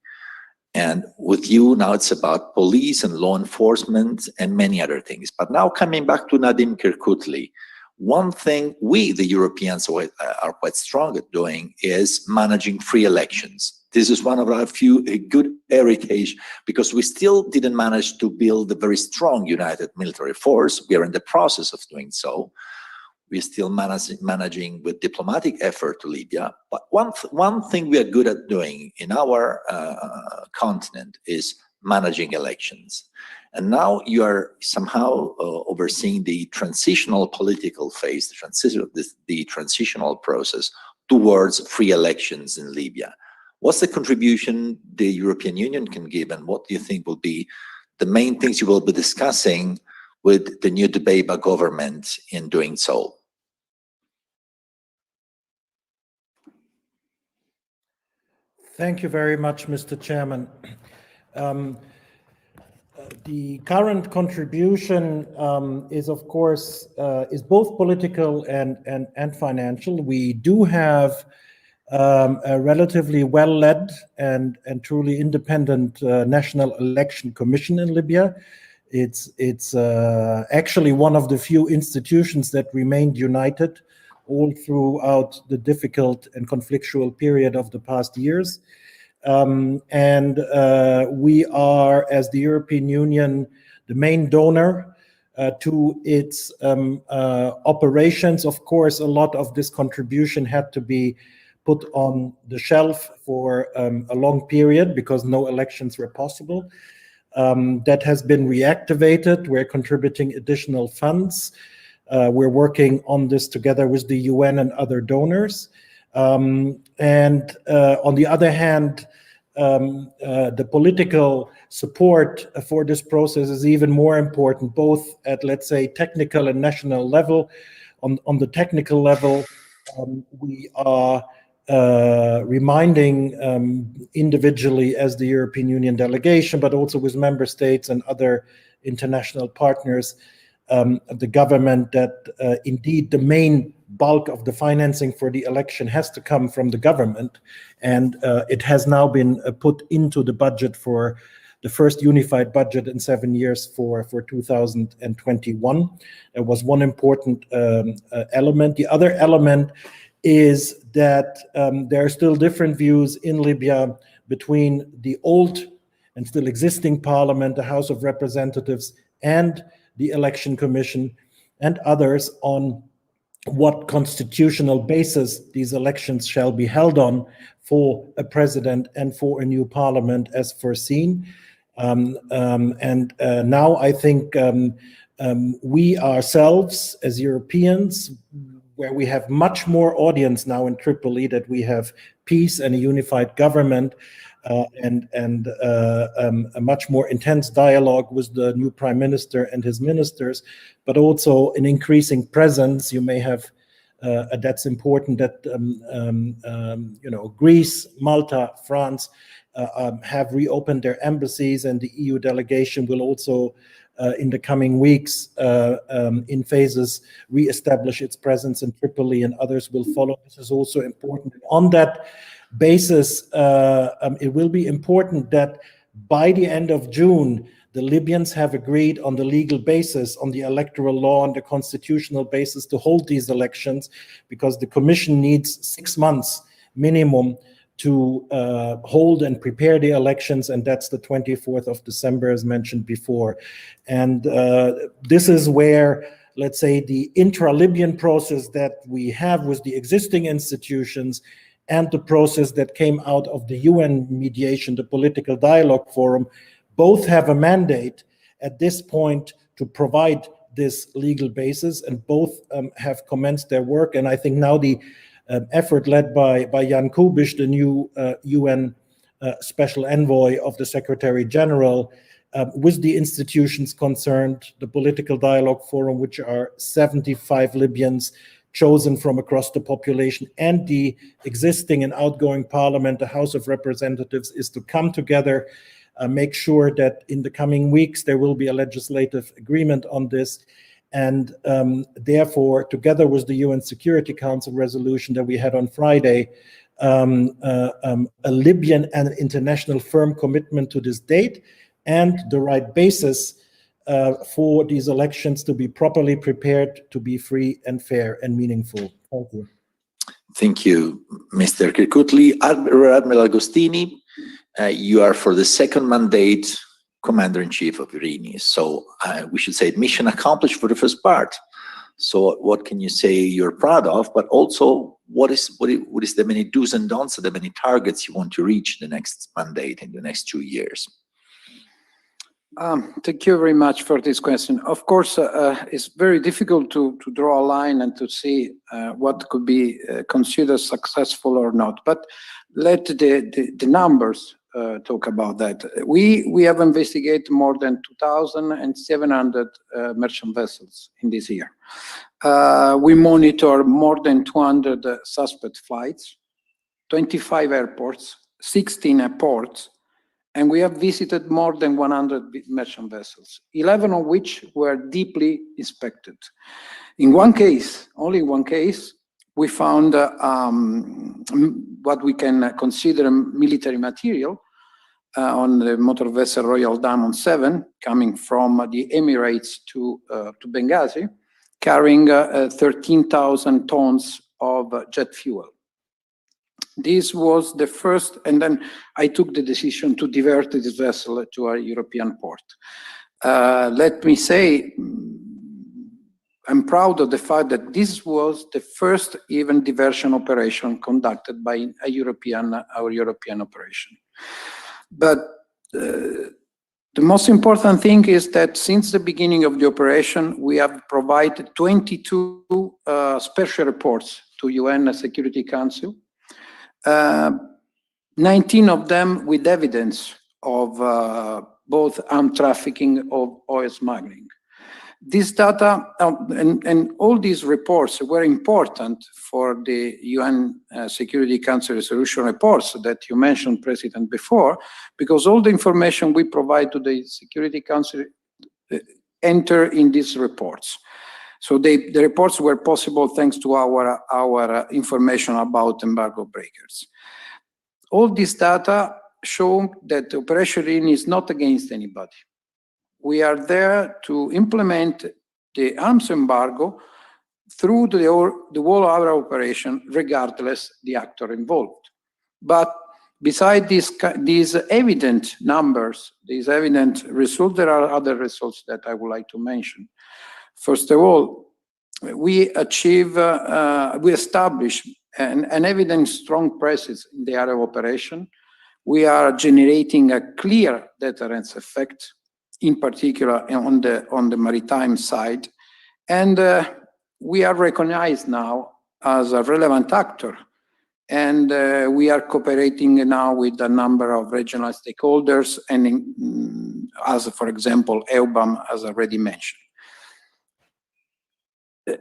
And with you, now it's about police and law enforcement and many other things. But now coming back to Nadim Kirkutli, one thing we, the Europeans, are quite strong at doing is managing free elections. This is one of our few good heritage, because we still didn't manage to build a very strong united military force. We are in the process of doing so. We're still managing with diplomatic effort to Libya. But one thing we are good at doing in our continent is managing elections. And now you are somehow overseeing the transitional political phase, the transitional process towards free elections in Libya. What's the contribution the European Union can give, and what do you think will be the main things you will be discussing with the new Dbeiba government in doing so? Thank you very much, Mr. Chairman. The current contribution is, of course, is both political and financial. We do have a relatively well-led and truly independent National Election Commission in Libya. It's actually one of the few institutions that remained united all throughout the difficult and conflictual period of the past years. We are, as the European Union, the main donor to its operations. Of course, a lot of this contribution had to be put on the shelf for a long period because no elections were possible. That has been reactivated. We're contributing additional funds. We're working on this together with the UN and other donors. On the other hand, the political support for this process is even more important, both at, let's say, technical and national level. On the technical level, we are reminding individually as the European Union delegation, but also with member states and other international partners, the government that indeed the main bulk of the financing for the election has to come from the government, and it has now been put into the budget for the first unified budget in 7 years for 2021. It was one important element. The other element is that there are still different views in Libya between the old and still existing parliament, the House of Representatives, and the Election Commission and others on what constitutional basis these elections shall be held on for a president and for a new parliament as foreseen. Now I think we ourselves as Europeans, where we have much more audience now in Tripoli, that we have peace and a unified government, and a much more intense dialogue with the new prime minister and his ministers, but also an increasing presence. You may have, that's important, that Greece, Malta, France have reopened their embassies, and the EU delegation will also in the coming weeks in phases re-establish its presence in Tripoli, and others will follow. This is also important. On that basis, it will be important that by the end of June, the Libyans have agreed on the legal basis, on the electoral law and the constitutional basis to hold these elections, because the Commission needs 6 months minimum to hold and prepare the elections, and that's the 24th of December, as mentioned before. And this is where, let's say, the intra-Libyan process that we have with the existing institutions and the process that came out of the UN mediation, the Political Dialogue Forum, both have a mandate at this point to provide this legal basis, and both have commenced their work. And I think now the effort led by Jan Kubiš, the new UN Special Envoy of the Secretary General, with the institutions concerned, the political dialogue forum, which are 75 Libyans chosen from across the population, and the existing and outgoing parliament, the House of Representatives, is to come together, make sure that in the coming weeks there will be a legislative agreement on this. And therefore, together with the UN Security Council resolution that we had on Friday, a Libyan and international firm commitment to this date and the right basis for these elections to be properly prepared, to be free and fair and meaningful. Thank you. Thank you, Mr. Kirkutli. Admiral Agostini, you are for the second mandate Commander-in-Chief of Irini. So we should say mission accomplished for the first part. So what can you say you're proud of, but also what is the many do's and don'ts, the many targets you want to reach the next mandate in the next 2 years? Thank you very much for this question. Of course, it's very difficult to draw a line and to see what could be considered successful or not. But let the numbers talk about that. We have investigated more than 2,700 merchant vessels in this year. We monitor more than 200 suspect flights, 25 airports, 16 ports, and we have visited more than 100 merchant vessels, 11 of which were deeply inspected. In one case, only one case, we found what we can consider military material on the motor vessel Royal Diamond 7, coming from the Emirates to Benghazi, carrying 13,000 tons of jet fuel. This was the first, and then I took the decision to divert this vessel to a European port. Let me say, I'm proud of the fact that this was the first even diversion operation conducted by our European operation. But the most important thing is that since the beginning of the operation, we have provided 22 special reports to UN Security Council, 19 of them with evidence of both armed trafficking of oil smuggling. This data and all these reports were important for the UN Security Council resolution reports that you mentioned, President, before, because all the information we provide to the Security Council enter in these reports. So the reports were possible thanks to our information about embargo breakers. All this data show that Operation Irini is not against anybody. We are there to implement the arms embargo through the whole of our operation, regardless the actor involved. But beside these evident numbers, these evident results, there are other results that I would like to mention. First of all, we establish an evident strong presence in the area of operation. We are generating a clear deterrence effect, in particular on the maritime side, and we are recognized now as a relevant actor, and we are cooperating now with a number of regional stakeholders, and as for example EUBAM, as already mentioned.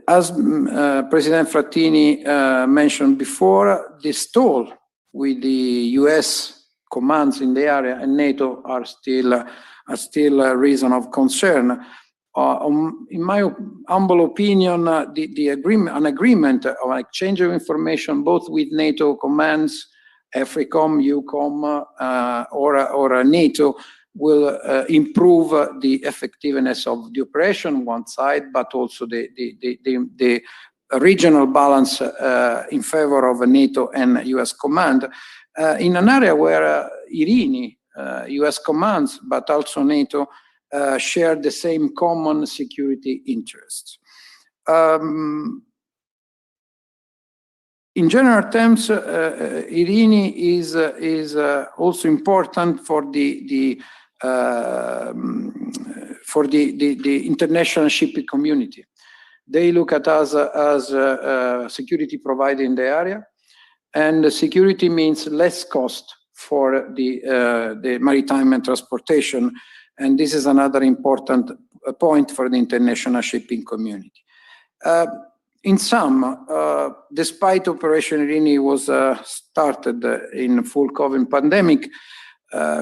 As President Frattini mentioned before, the stall with the US commands in the area and NATO are still a reason of concern. In my humble opinion, an agreement or exchange of information both with NATO commands, AFRICOM, EUCOM, or NATO will improve the effectiveness of the operation on one side, but also the regional balance in favor of NATO and US command in an area where Irini, US commands, but also NATO share the same common security interests. In general terms, Irini is also important for the international shipping community. They look at us as a security provider in the area, and security means less cost for the maritime and transportation, And this is another important point for the international shipping community. In sum, despite Operation Irini was started in full COVID pandemic,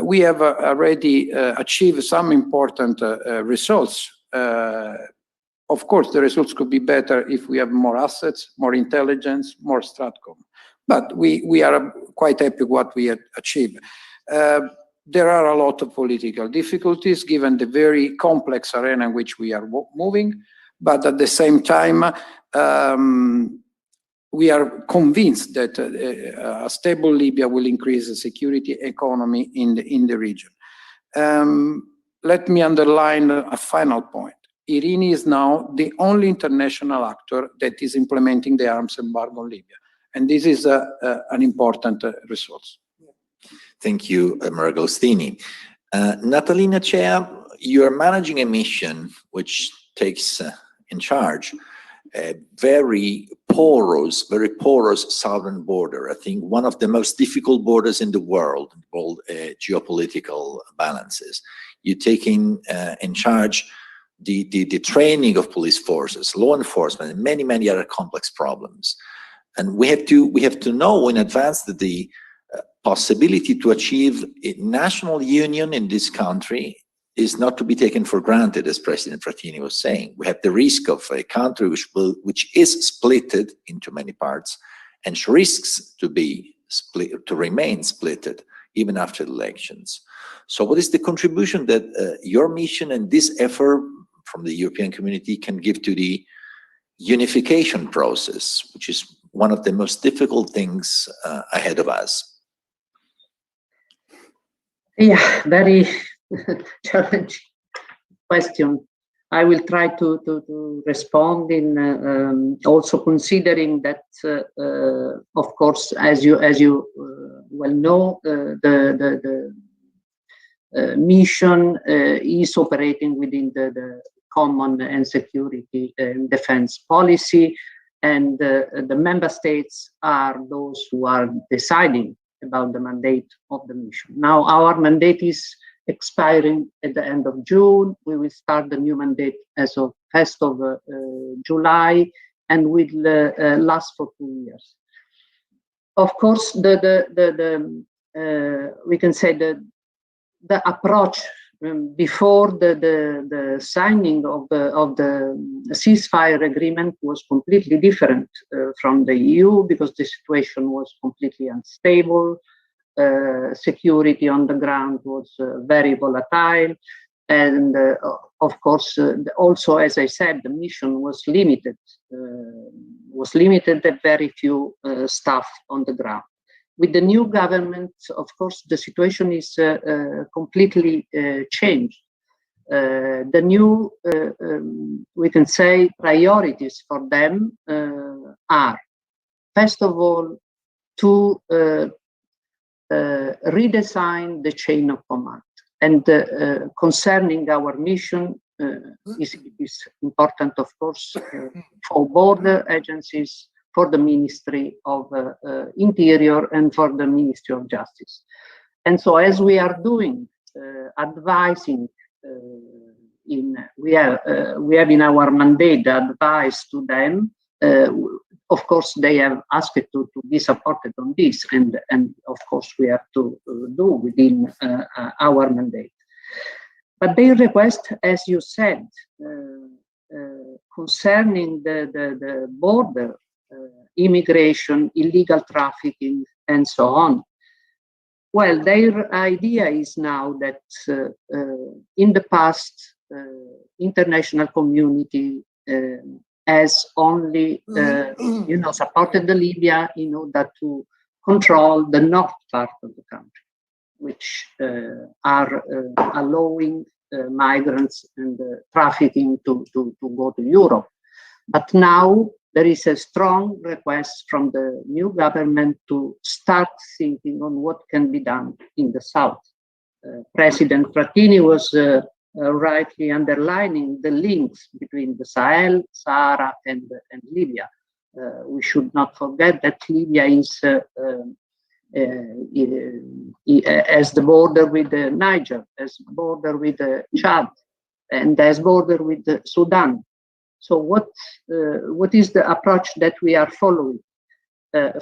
we have already achieved some important results. Of course, the results could be better if we have more assets, more intelligence, more Stratcom. But we are quite happy with what we have achieved. There are a lot of political difficulties given the very complex arena in which we are moving. But at the same time, we are convinced that a stable Libya will increase the security economy in the region. Let me underline a final point. Irini is now the only international actor that is implementing the arms embargo on Libya. And this is an important result. Thank you, Maragostini. Natalina, Chair, you are managing a mission which takes in charge a very porous southern border. I think one of the most difficult borders in the world, called geopolitical balances. You're taking in charge the training of police forces, law enforcement, and many other complex problems. And we have to know in advance that the possibility to achieve a national union in this country is not to be taken for granted, as President Frattini was saying. We have the risk of a country which is splitted into many parts and risks to remain splitted even after elections. So what is the contribution that your mission and this effort from the European community can give to the unification process, which is one of the most difficult things ahead of us? Yeah, very challenging question. I will try to respond in also considering that, of course, as you well know, the mission is operating within the common and security and defense policy, and the member states are those who are deciding about the mandate of the mission. Now, our mandate is expiring at the end of June. We will start the new mandate as of 1st of July, and will last for 2 years. Of course, we can say the approach before the signing of the ceasefire agreement was completely different from the EU, because the situation was completely unstable. Security on the ground was very volatile, and of course, also, as I said, the mission was limited at very few staff on the ground. With the new government, of course, the situation is completely changed. The new, we can say, priorities for them are, first of all, to redesign the chain of command. And concerning our mission, is important, of course, for border agencies, for the Ministry of Interior, and for the Ministry of Justice. And so, as we are doing, advising, we have in our mandate advice to them. Of course, they have asked to be supported on this, and of course we have to do within our mandate. But their request, as you said, concerning the border, immigration, illegal trafficking, and so on. Well, their idea is now that in the past, international community has only, supported the Libya in order to control the north part of the country, which are allowing migrants and trafficking to go to Europe. But now there is a strong request from the new government to start thinking on what can be done in the south. President Frattini was rightly underlining the links between the Sahel, Sahara, and Libya. We should not forget that Libya is as the border with Niger, as border with Chad, and as border with Sudan. So what is the approach that we are following?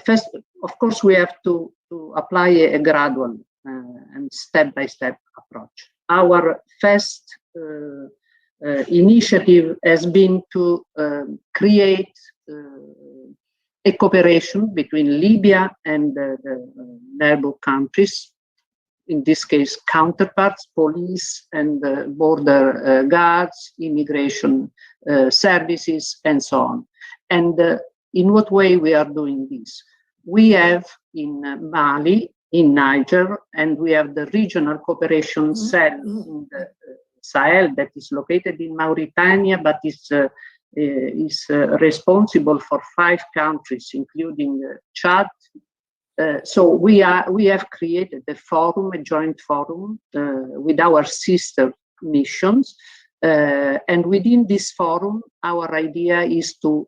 First, of course, we have to apply a gradual and step-by-step approach. Our first initiative has been to create a cooperation between Libya and the neighbor countries, in this case, counterparts, police and border guards, immigration services, and so on. And in what way we are doing this? We have in Mali, in Niger, and we have the regional cooperation cell in the Sahel that is located in Mauritania, but is responsible for 5 countries, including Chad. So we have created a forum, a joint forum with our sister missions, and within this forum, our idea is to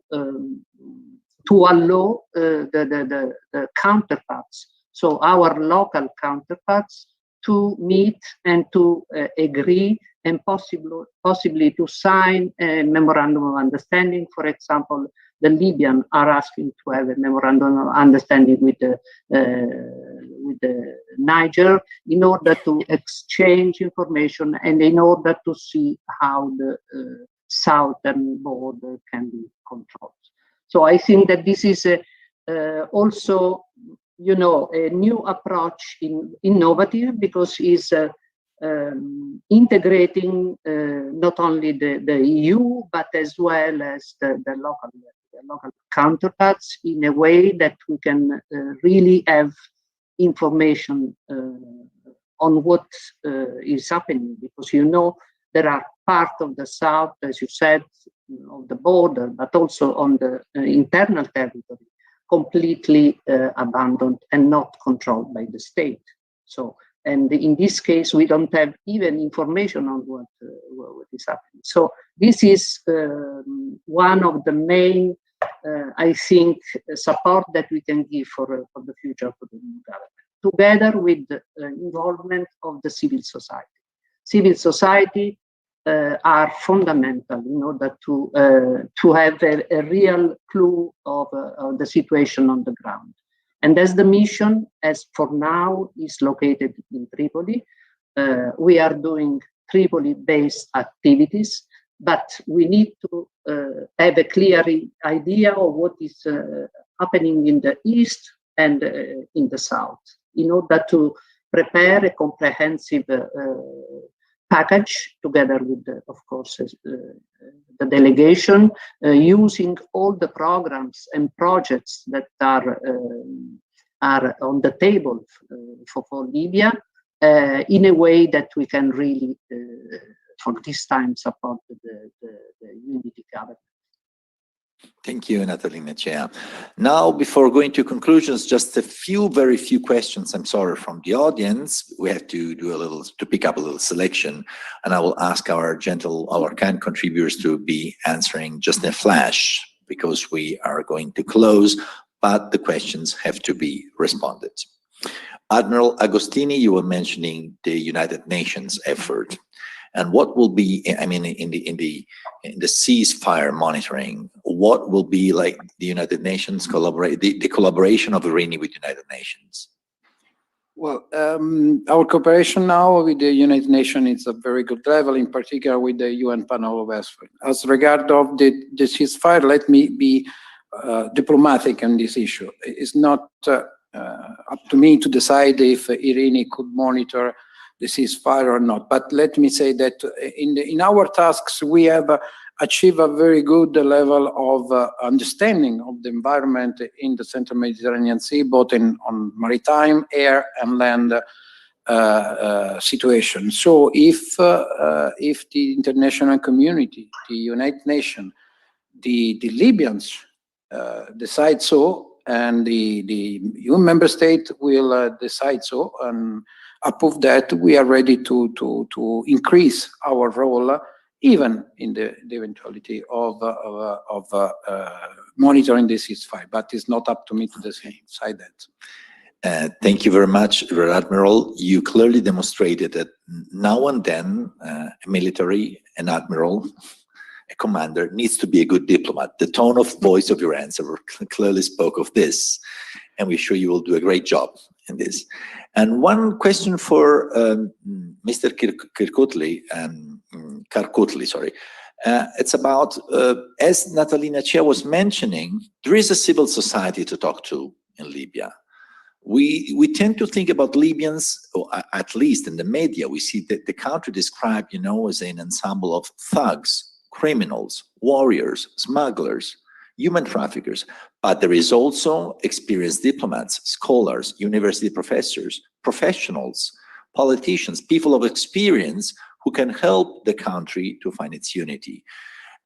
allow the counterparts, so our local counterparts, to meet and to agree and possibly to sign a memorandum of understanding. For example, the Libyans are asking to have a memorandum of understanding with the Niger in order to exchange information and in order to see how the southern border can be controlled. So I think that this is also, you know, a new approach, innovative, because it's integrating not only the EU but as well as the local counterparts in a way that we can really have information on what is happening, because, you know, there are parts of the south, as you said, of the border, but also on the internal territory, completely abandoned and not controlled by the state. So, and in this case, we don't have even information on what is happening. So this is one of the main, I think, support that we can give for the future for the new government, together with the involvement of the civil society. Civil society are fundamental in order to have a real clue of the situation on the ground. And as the mission, as for now, is located in Tripoli, we are doing Tripoli-based activities, but we need to have a clear idea of what is happening in the east and in the south, in order to prepare a comprehensive package together with, of course, the delegation, using all the programs and projects that are on the table for Libya, in a way that we can really, for this time, support the unity government. Thank you, Natalina Chair. Now, before going to conclusions, just a few, very few questions, I'm sorry, from the audience. We have to do to pick up a little selection, and I will ask our kind contributors to be answering just in a flash, because we are going to close, but the questions have to be responded. Admiral Agostini, you were mentioning the United Nations effort. And what will be, I mean, in the ceasefire monitoring, what will be like the United Nations the collaboration of Irini with the United Nations? Well, our cooperation now with the United Nations is a very good level, in particular with the UN panel of experts. As regard of the ceasefire, let me be diplomatic on this issue. It's not up to me to decide if Irini could monitor the ceasefire or not. But let me say that in our tasks, we have achieved a very good level of understanding of the environment in the Central Mediterranean Sea, both on maritime, air, and land situation. So if the international community, the United Nations, the Libyans decide so, and the EU member state will decide so, and approve that, we are ready to increase our role, even in the eventuality of monitoring the ceasefire. But it's not up to me to decide that. Thank you very much, Rear Admiral. You clearly demonstrated that now and then a military, an admiral, a commander needs to be a good diplomat. The tone of voice of your answer clearly spoke of this, and we're sure you will do a great job in this. And one question for Mr. Karkutli, sorry. It's about, as Natalie Nachea was mentioning, there is a civil society to talk to in Libya. We tend to think about Libyans, or at least in the media, we see that the country described, you know, as an ensemble of thugs, criminals, warriors, smugglers, human traffickers. But there is also experienced diplomats, scholars, university professors, professionals, politicians, people of experience who can help the country to find its unity.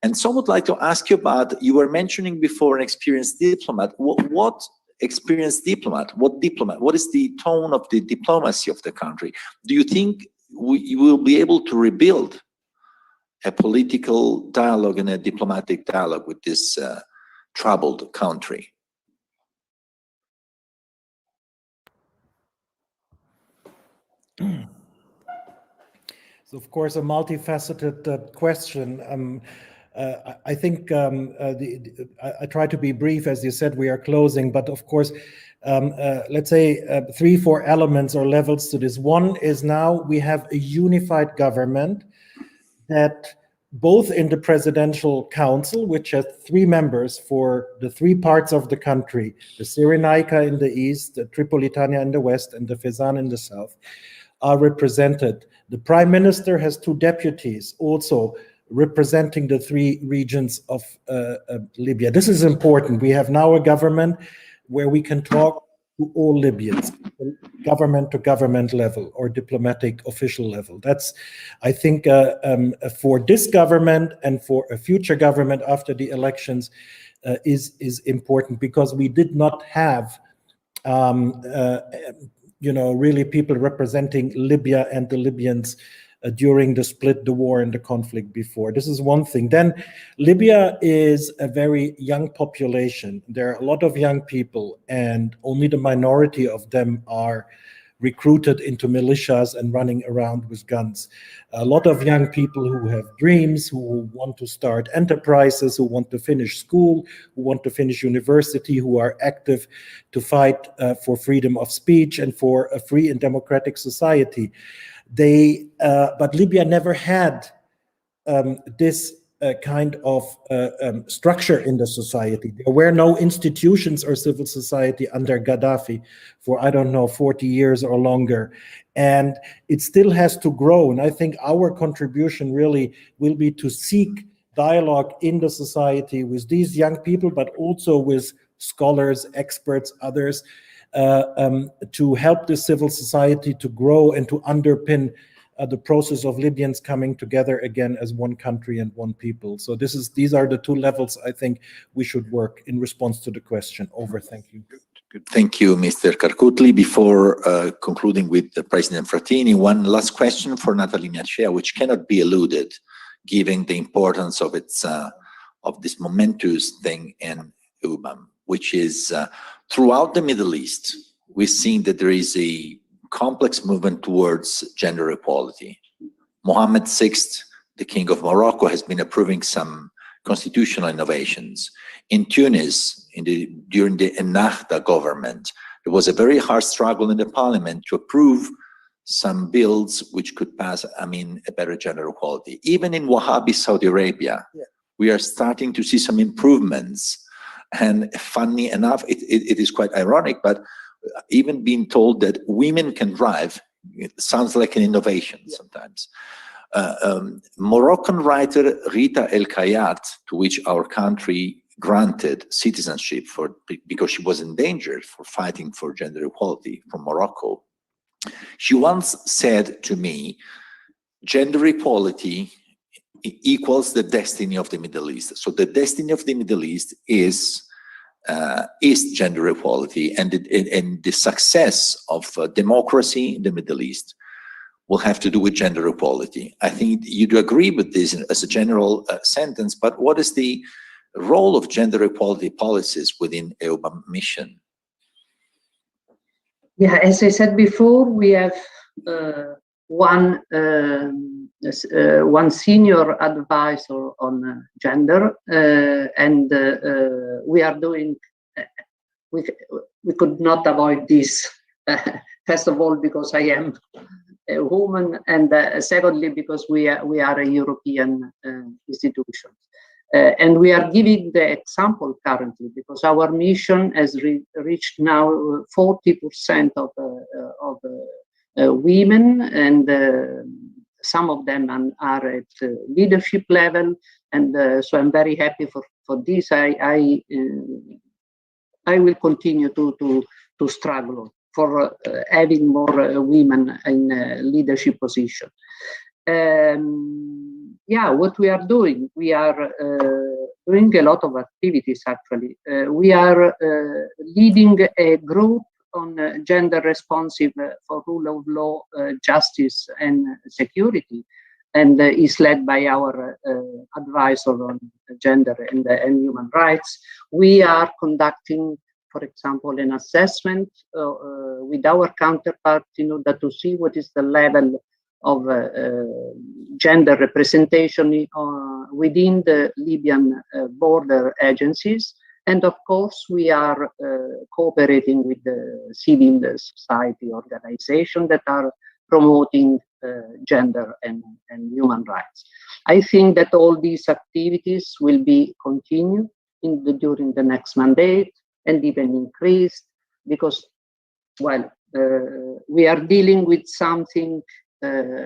And so I would like to ask you about, you were mentioning before an experienced diplomat. What experienced diplomat, what is the tone of the diplomacy of the country? Do you think you will be able to rebuild a political dialogue and a diplomatic dialogue with this troubled country? So, of course, a multifaceted question. I think I try to be brief. As you said, we are closing, but of course, let's say 3-4 elements or levels to this. One is now we have a unified government that both in the Presidential Council, which has 3 members for the 3 parts of the country, the Cyrenaica in the east, the Tripolitania in the west, and the Fezzan in the south, are represented. The Prime Minister has 2 deputies also representing the 3 regions of Libya. This is important. We have now a government where we can talk to all Libyans, government to government level or diplomatic official level. That's, I think, for this government and for a future government after the elections is important, because we did not have you know, really people representing Libya and the Libyans during the split, the war, and the conflict before. This is one thing. Then Libya is a very young population. There are a lot of young people, and only the minority of them are recruited into militias and running around with guns. A lot of young people who have dreams, who want to start enterprises, who want to finish school, who want to finish university, who are active to fight for freedom of speech and for a free and democratic society. But Libya never had this kind of structure in the society. There were no institutions or civil society under Gaddafi for, I don't know, 40 years or longer. And it still has to grow. And I think our contribution really will be to seek dialogue in the society with these young people, but also with scholars, experts, others, to help the civil society to grow and to underpin the process of Libyans coming together again as one country and one people. So these are the 2 levels I think we should work in response to the question. Over. Thank you. Good. Thank you, Mr. Karkutli. Before concluding with President Frattini, one last question for Natalie Nachea, which cannot be eluded, given the importance of its of this momentous thing in UBAM, which is throughout the Middle East, we've seen that there is a complex movement towards gender equality. Mohammed VI, the King of Morocco, has been approving some constitutional innovations. In Tunis, during the Ennahda government, there was a very hard struggle in the parliament to approve some bills which could pass, I mean, a better gender equality. Even in Wahhabi Saudi Arabia, we are starting to see some improvements. And funny enough, it is quite ironic, but even being told that women can drive, it sounds like an innovation sometimes. Moroccan writer Rita El Kayat, to which our country granted citizenship because she was endangered for fighting for gender equality from Morocco, she once said to me, gender equality equals the destiny of the Middle East. So the destiny of the Middle East is gender equality, and the success of democracy in the Middle East will have to do with gender equality. I think you do agree with this as a general sentence, but what is the role of gender equality policies within EUBAM mission? Yeah, as I said before, we have one senior advisor on gender, and we are doing. We could not avoid this. First of all, because I am a woman, and secondly, because we are a European institution. And we are giving the example currently because our mission has reached now 40% of women, and some of them are at leadership level. And so I'm very happy for this. I will continue to struggle for having more women in leadership position. Yeah, what we are doing, we are doing a lot of activities actually. We are leading a group on gender responsive for rule of law, justice and security, and is led by our advisor on gender and human rights. We are conducting, for example, an assessment with our counterparts in order to see what is the level of gender representation within the Libyan border agencies. And of course, we are cooperating with the civil society organizations that are promoting gender and human rights. I think that all these activities will be continued during the next mandate and even increased because, well, we are dealing with something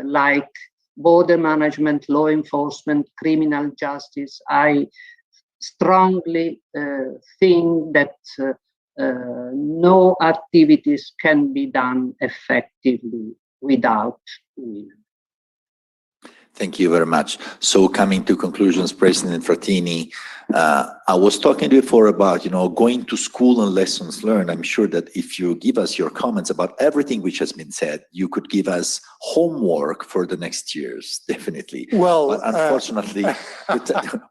like border management, law enforcement, criminal justice. I strongly think that no activities can be done effectively without women. Thank you very much. So coming to conclusions, President Frattini, I was talking before about, going to school and lessons learned. I'm sure that if you give us your comments about everything which has been said, you could give us homework for the next years, definitely. Well, but unfortunately,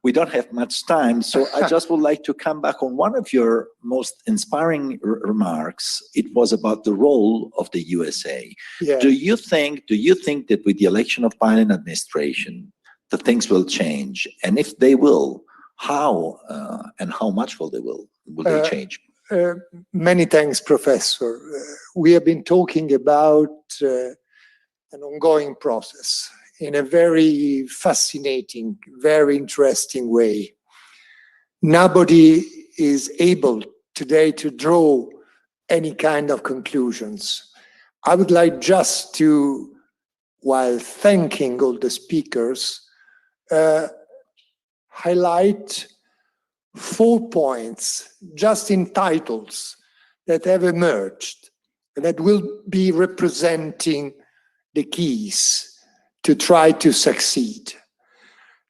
we don't have much time. So I just would like to come back on one of your most inspiring remarks. It was about the role of the USA. Yeah. Do you think that with the election of Biden administration, the things will change? And if they will, how and how much will they change? Many thanks, Professor. We have been talking about an ongoing process in a very fascinating, very interesting way. Nobody is able today to draw any kind of conclusions. I would like just to, while thanking all the speakers, highlight 4 points, just in titles, that have emerged and that will be representing the keys to try to succeed.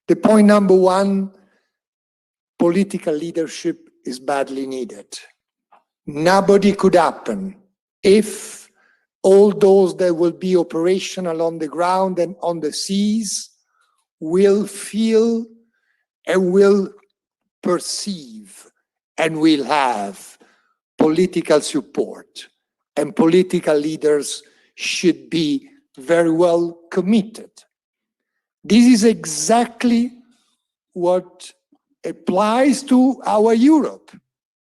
The point number 1, political leadership is badly needed. Nobody could happen if all those that will be operational on the ground and on the seas will feel and will perceive and will have political support. And political leaders should be very well committed. This is exactly what applies to our Europe.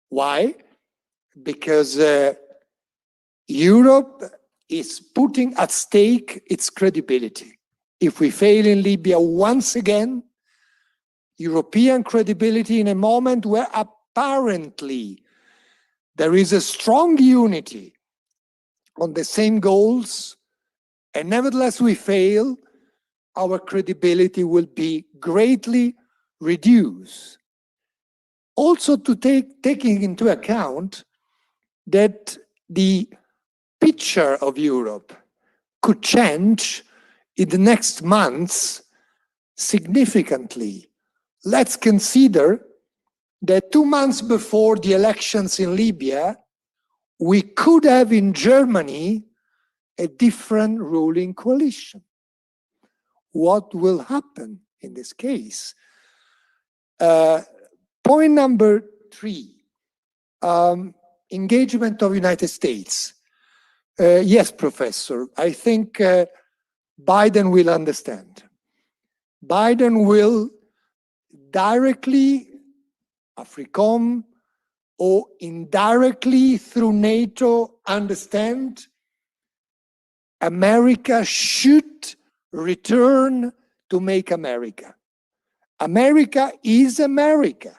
Why? Because Europe is putting at stake its credibility. If we fail in Libya once again, European credibility in a moment where apparently there is a strong unity on the same goals, and nevertheless we fail, our credibility will be greatly reduced. Also to taking into account that the picture of Europe could change in the next months significantly. Let's consider that 2 months before the elections in Libya, we could have in Germany a different ruling coalition. What will happen in this case? Point number 3, engagement of United States. Yes, Professor. I think Biden will understand. Biden will directly, AFRICOM, or indirectly through NATO, understand America should return to make America. America is America.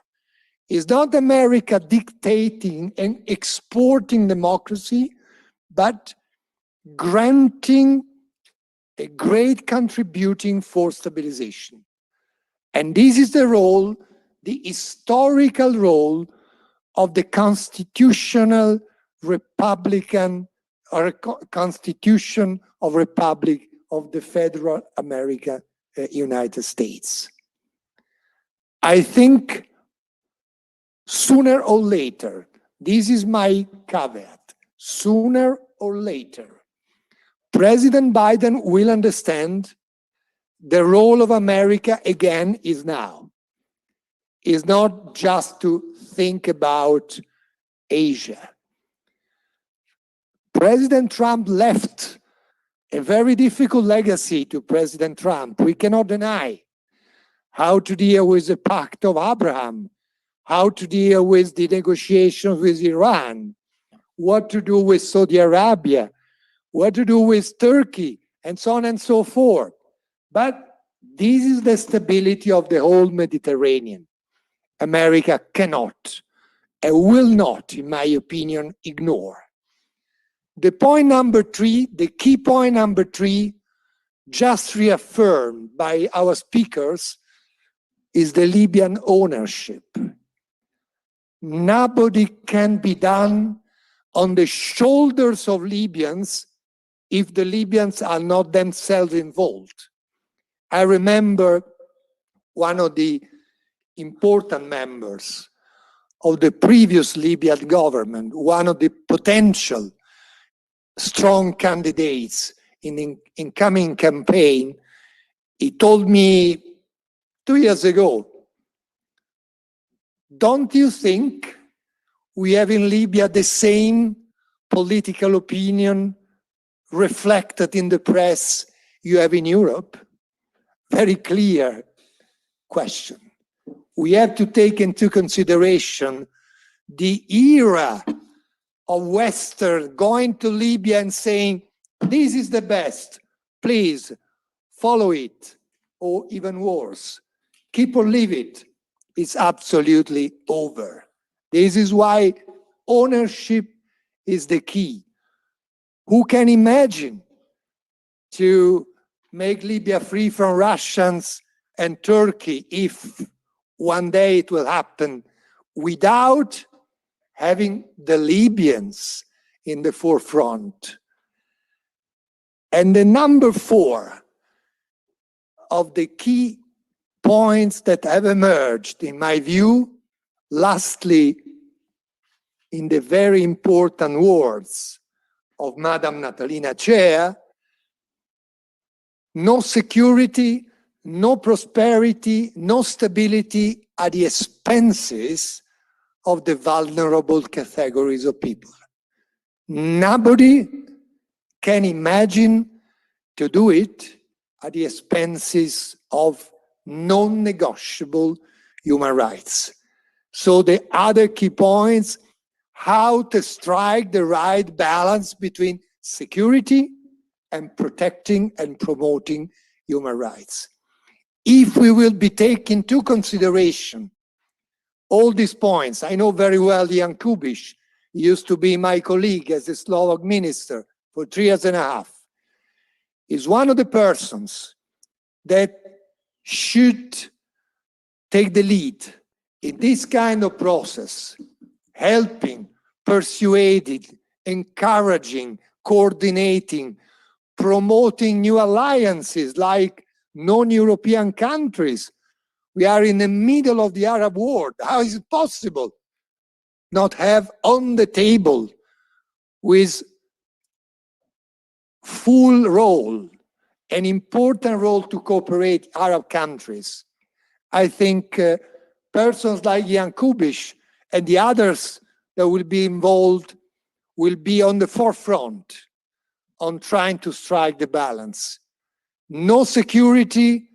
It's not America dictating and exporting democracy, but granting a great contributing for stabilization. And this is the role, the historical role of the constitutional Republican or Constitution of Republic of the Federal America United States. I think sooner or later, this is my caveat, sooner or later, President Biden will understand the role of America again is now. Is not just to think about Asia. President Trump left a very difficult legacy to President Trump. We cannot deny how to deal with the Pact of Abraham, how to deal with the negotiations with Iran, what to do with Saudi Arabia, what to do with Turkey, and so on and so forth. But this is the stability of the whole Mediterranean. America cannot and will not, in my opinion, ignore. The point number three, the key point number three, just reaffirmed by our speakers, is the Libyan ownership. Nobody can be done on the shoulders of Libyans if the Libyans are not themselves involved. I remember one of the important members of the previous Libyan government, one of the potential strong candidates in the incoming campaign, he told me 2 years ago, don't you think we have in Libya the same political opinion reflected in the press you have in Europe? Very clear question. We have to take into consideration the era of Western going to Libya and saying, this is the best, please follow it, or even worse, keep or leave it. It's absolutely over. This is why ownership is the key. Who can imagine to make Libya free from Russians and Turkey if one day it will happen without having the Libyans in the forefront? And the number 4 of the key points that have emerged, in my view, lastly, in the very important words of Madam Natalina Chair, no security, no prosperity, no stability at the expenses of the vulnerable categories of people. Nobody can imagine to do it at the expenses of non-negotiable human rights. So the other key points, how to strike the right balance between security and protecting and promoting human rights. If we will be taking into consideration all these points, I know very well Jan Kubiš. He used to be my colleague as a Slovak minister for 3 years and a half. He's one of the persons that should take the lead in this kind of process, helping, persuading, encouraging, coordinating, promoting new alliances like non-European countries. We are in the middle of the Arab world. How is it possible not have on the table with full role, an important role to cooperate Arab countries? I think persons like Jan Kubiš and the others that will be involved will be on the forefront on trying to strike the balance. No security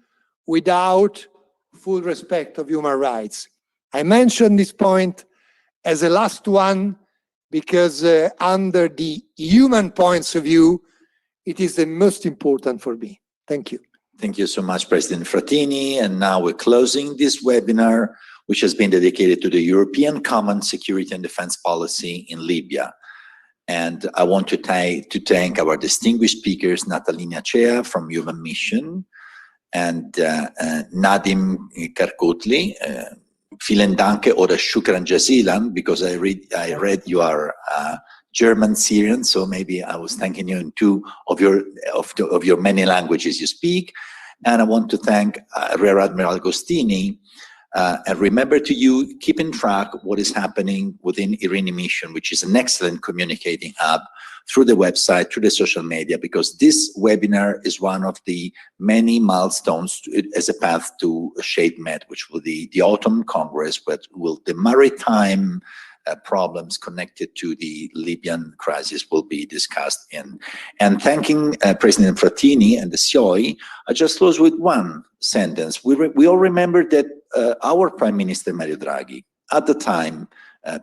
without full respect of human rights. I mentioned this point as a last one because under the human points of view, it is the most important for me. Thank you. Thank you so much, President Frattini. And now we're closing this webinar, which has been dedicated to the European Common Security and Defense Policy in Libya. And I want to thank our distinguished speakers, Natalina Cea from Human Mission and Nadim Karkutli. Vielen Dank oder Shukran Jazilan, because I read you are German Syrian, so maybe I was thanking you in two of your many languages you speak. And I want to thank Rear Admiral Agostini. And remember to you, keep in track what is happening within Irini Mission, which is an excellent communicating hub through the website, through the social media, because this webinar is one of the many milestones as a path to ShadeMed, which will be the Autumn Congress, which will the maritime problems connected to the Libyan crisis will be discussed in. And thanking President Frattini and the CIOI, I just close with one sentence. We all remember that our Prime Minister Mario Draghi, at the time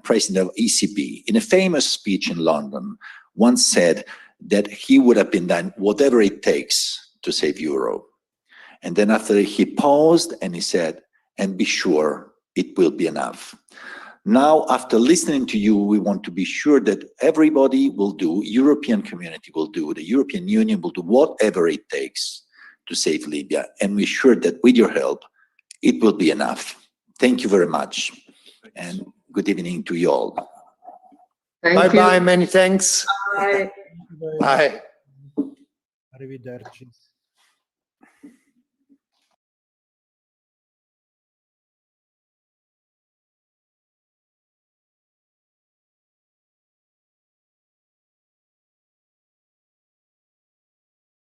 President of ECB, in a famous speech in London, once said that he would have been done whatever it takes to save Euro. And then after he paused and he said, and be sure it will be enough. Now, after listening to you, we want to be sure that everybody will do, European community will do, the European Union will do whatever it takes to save Libya. And we're sure that with your help, it will be enough. Thank you very much. And good evening to you all. Bye-bye, many thanks. Bye. Bye. Arrivederci.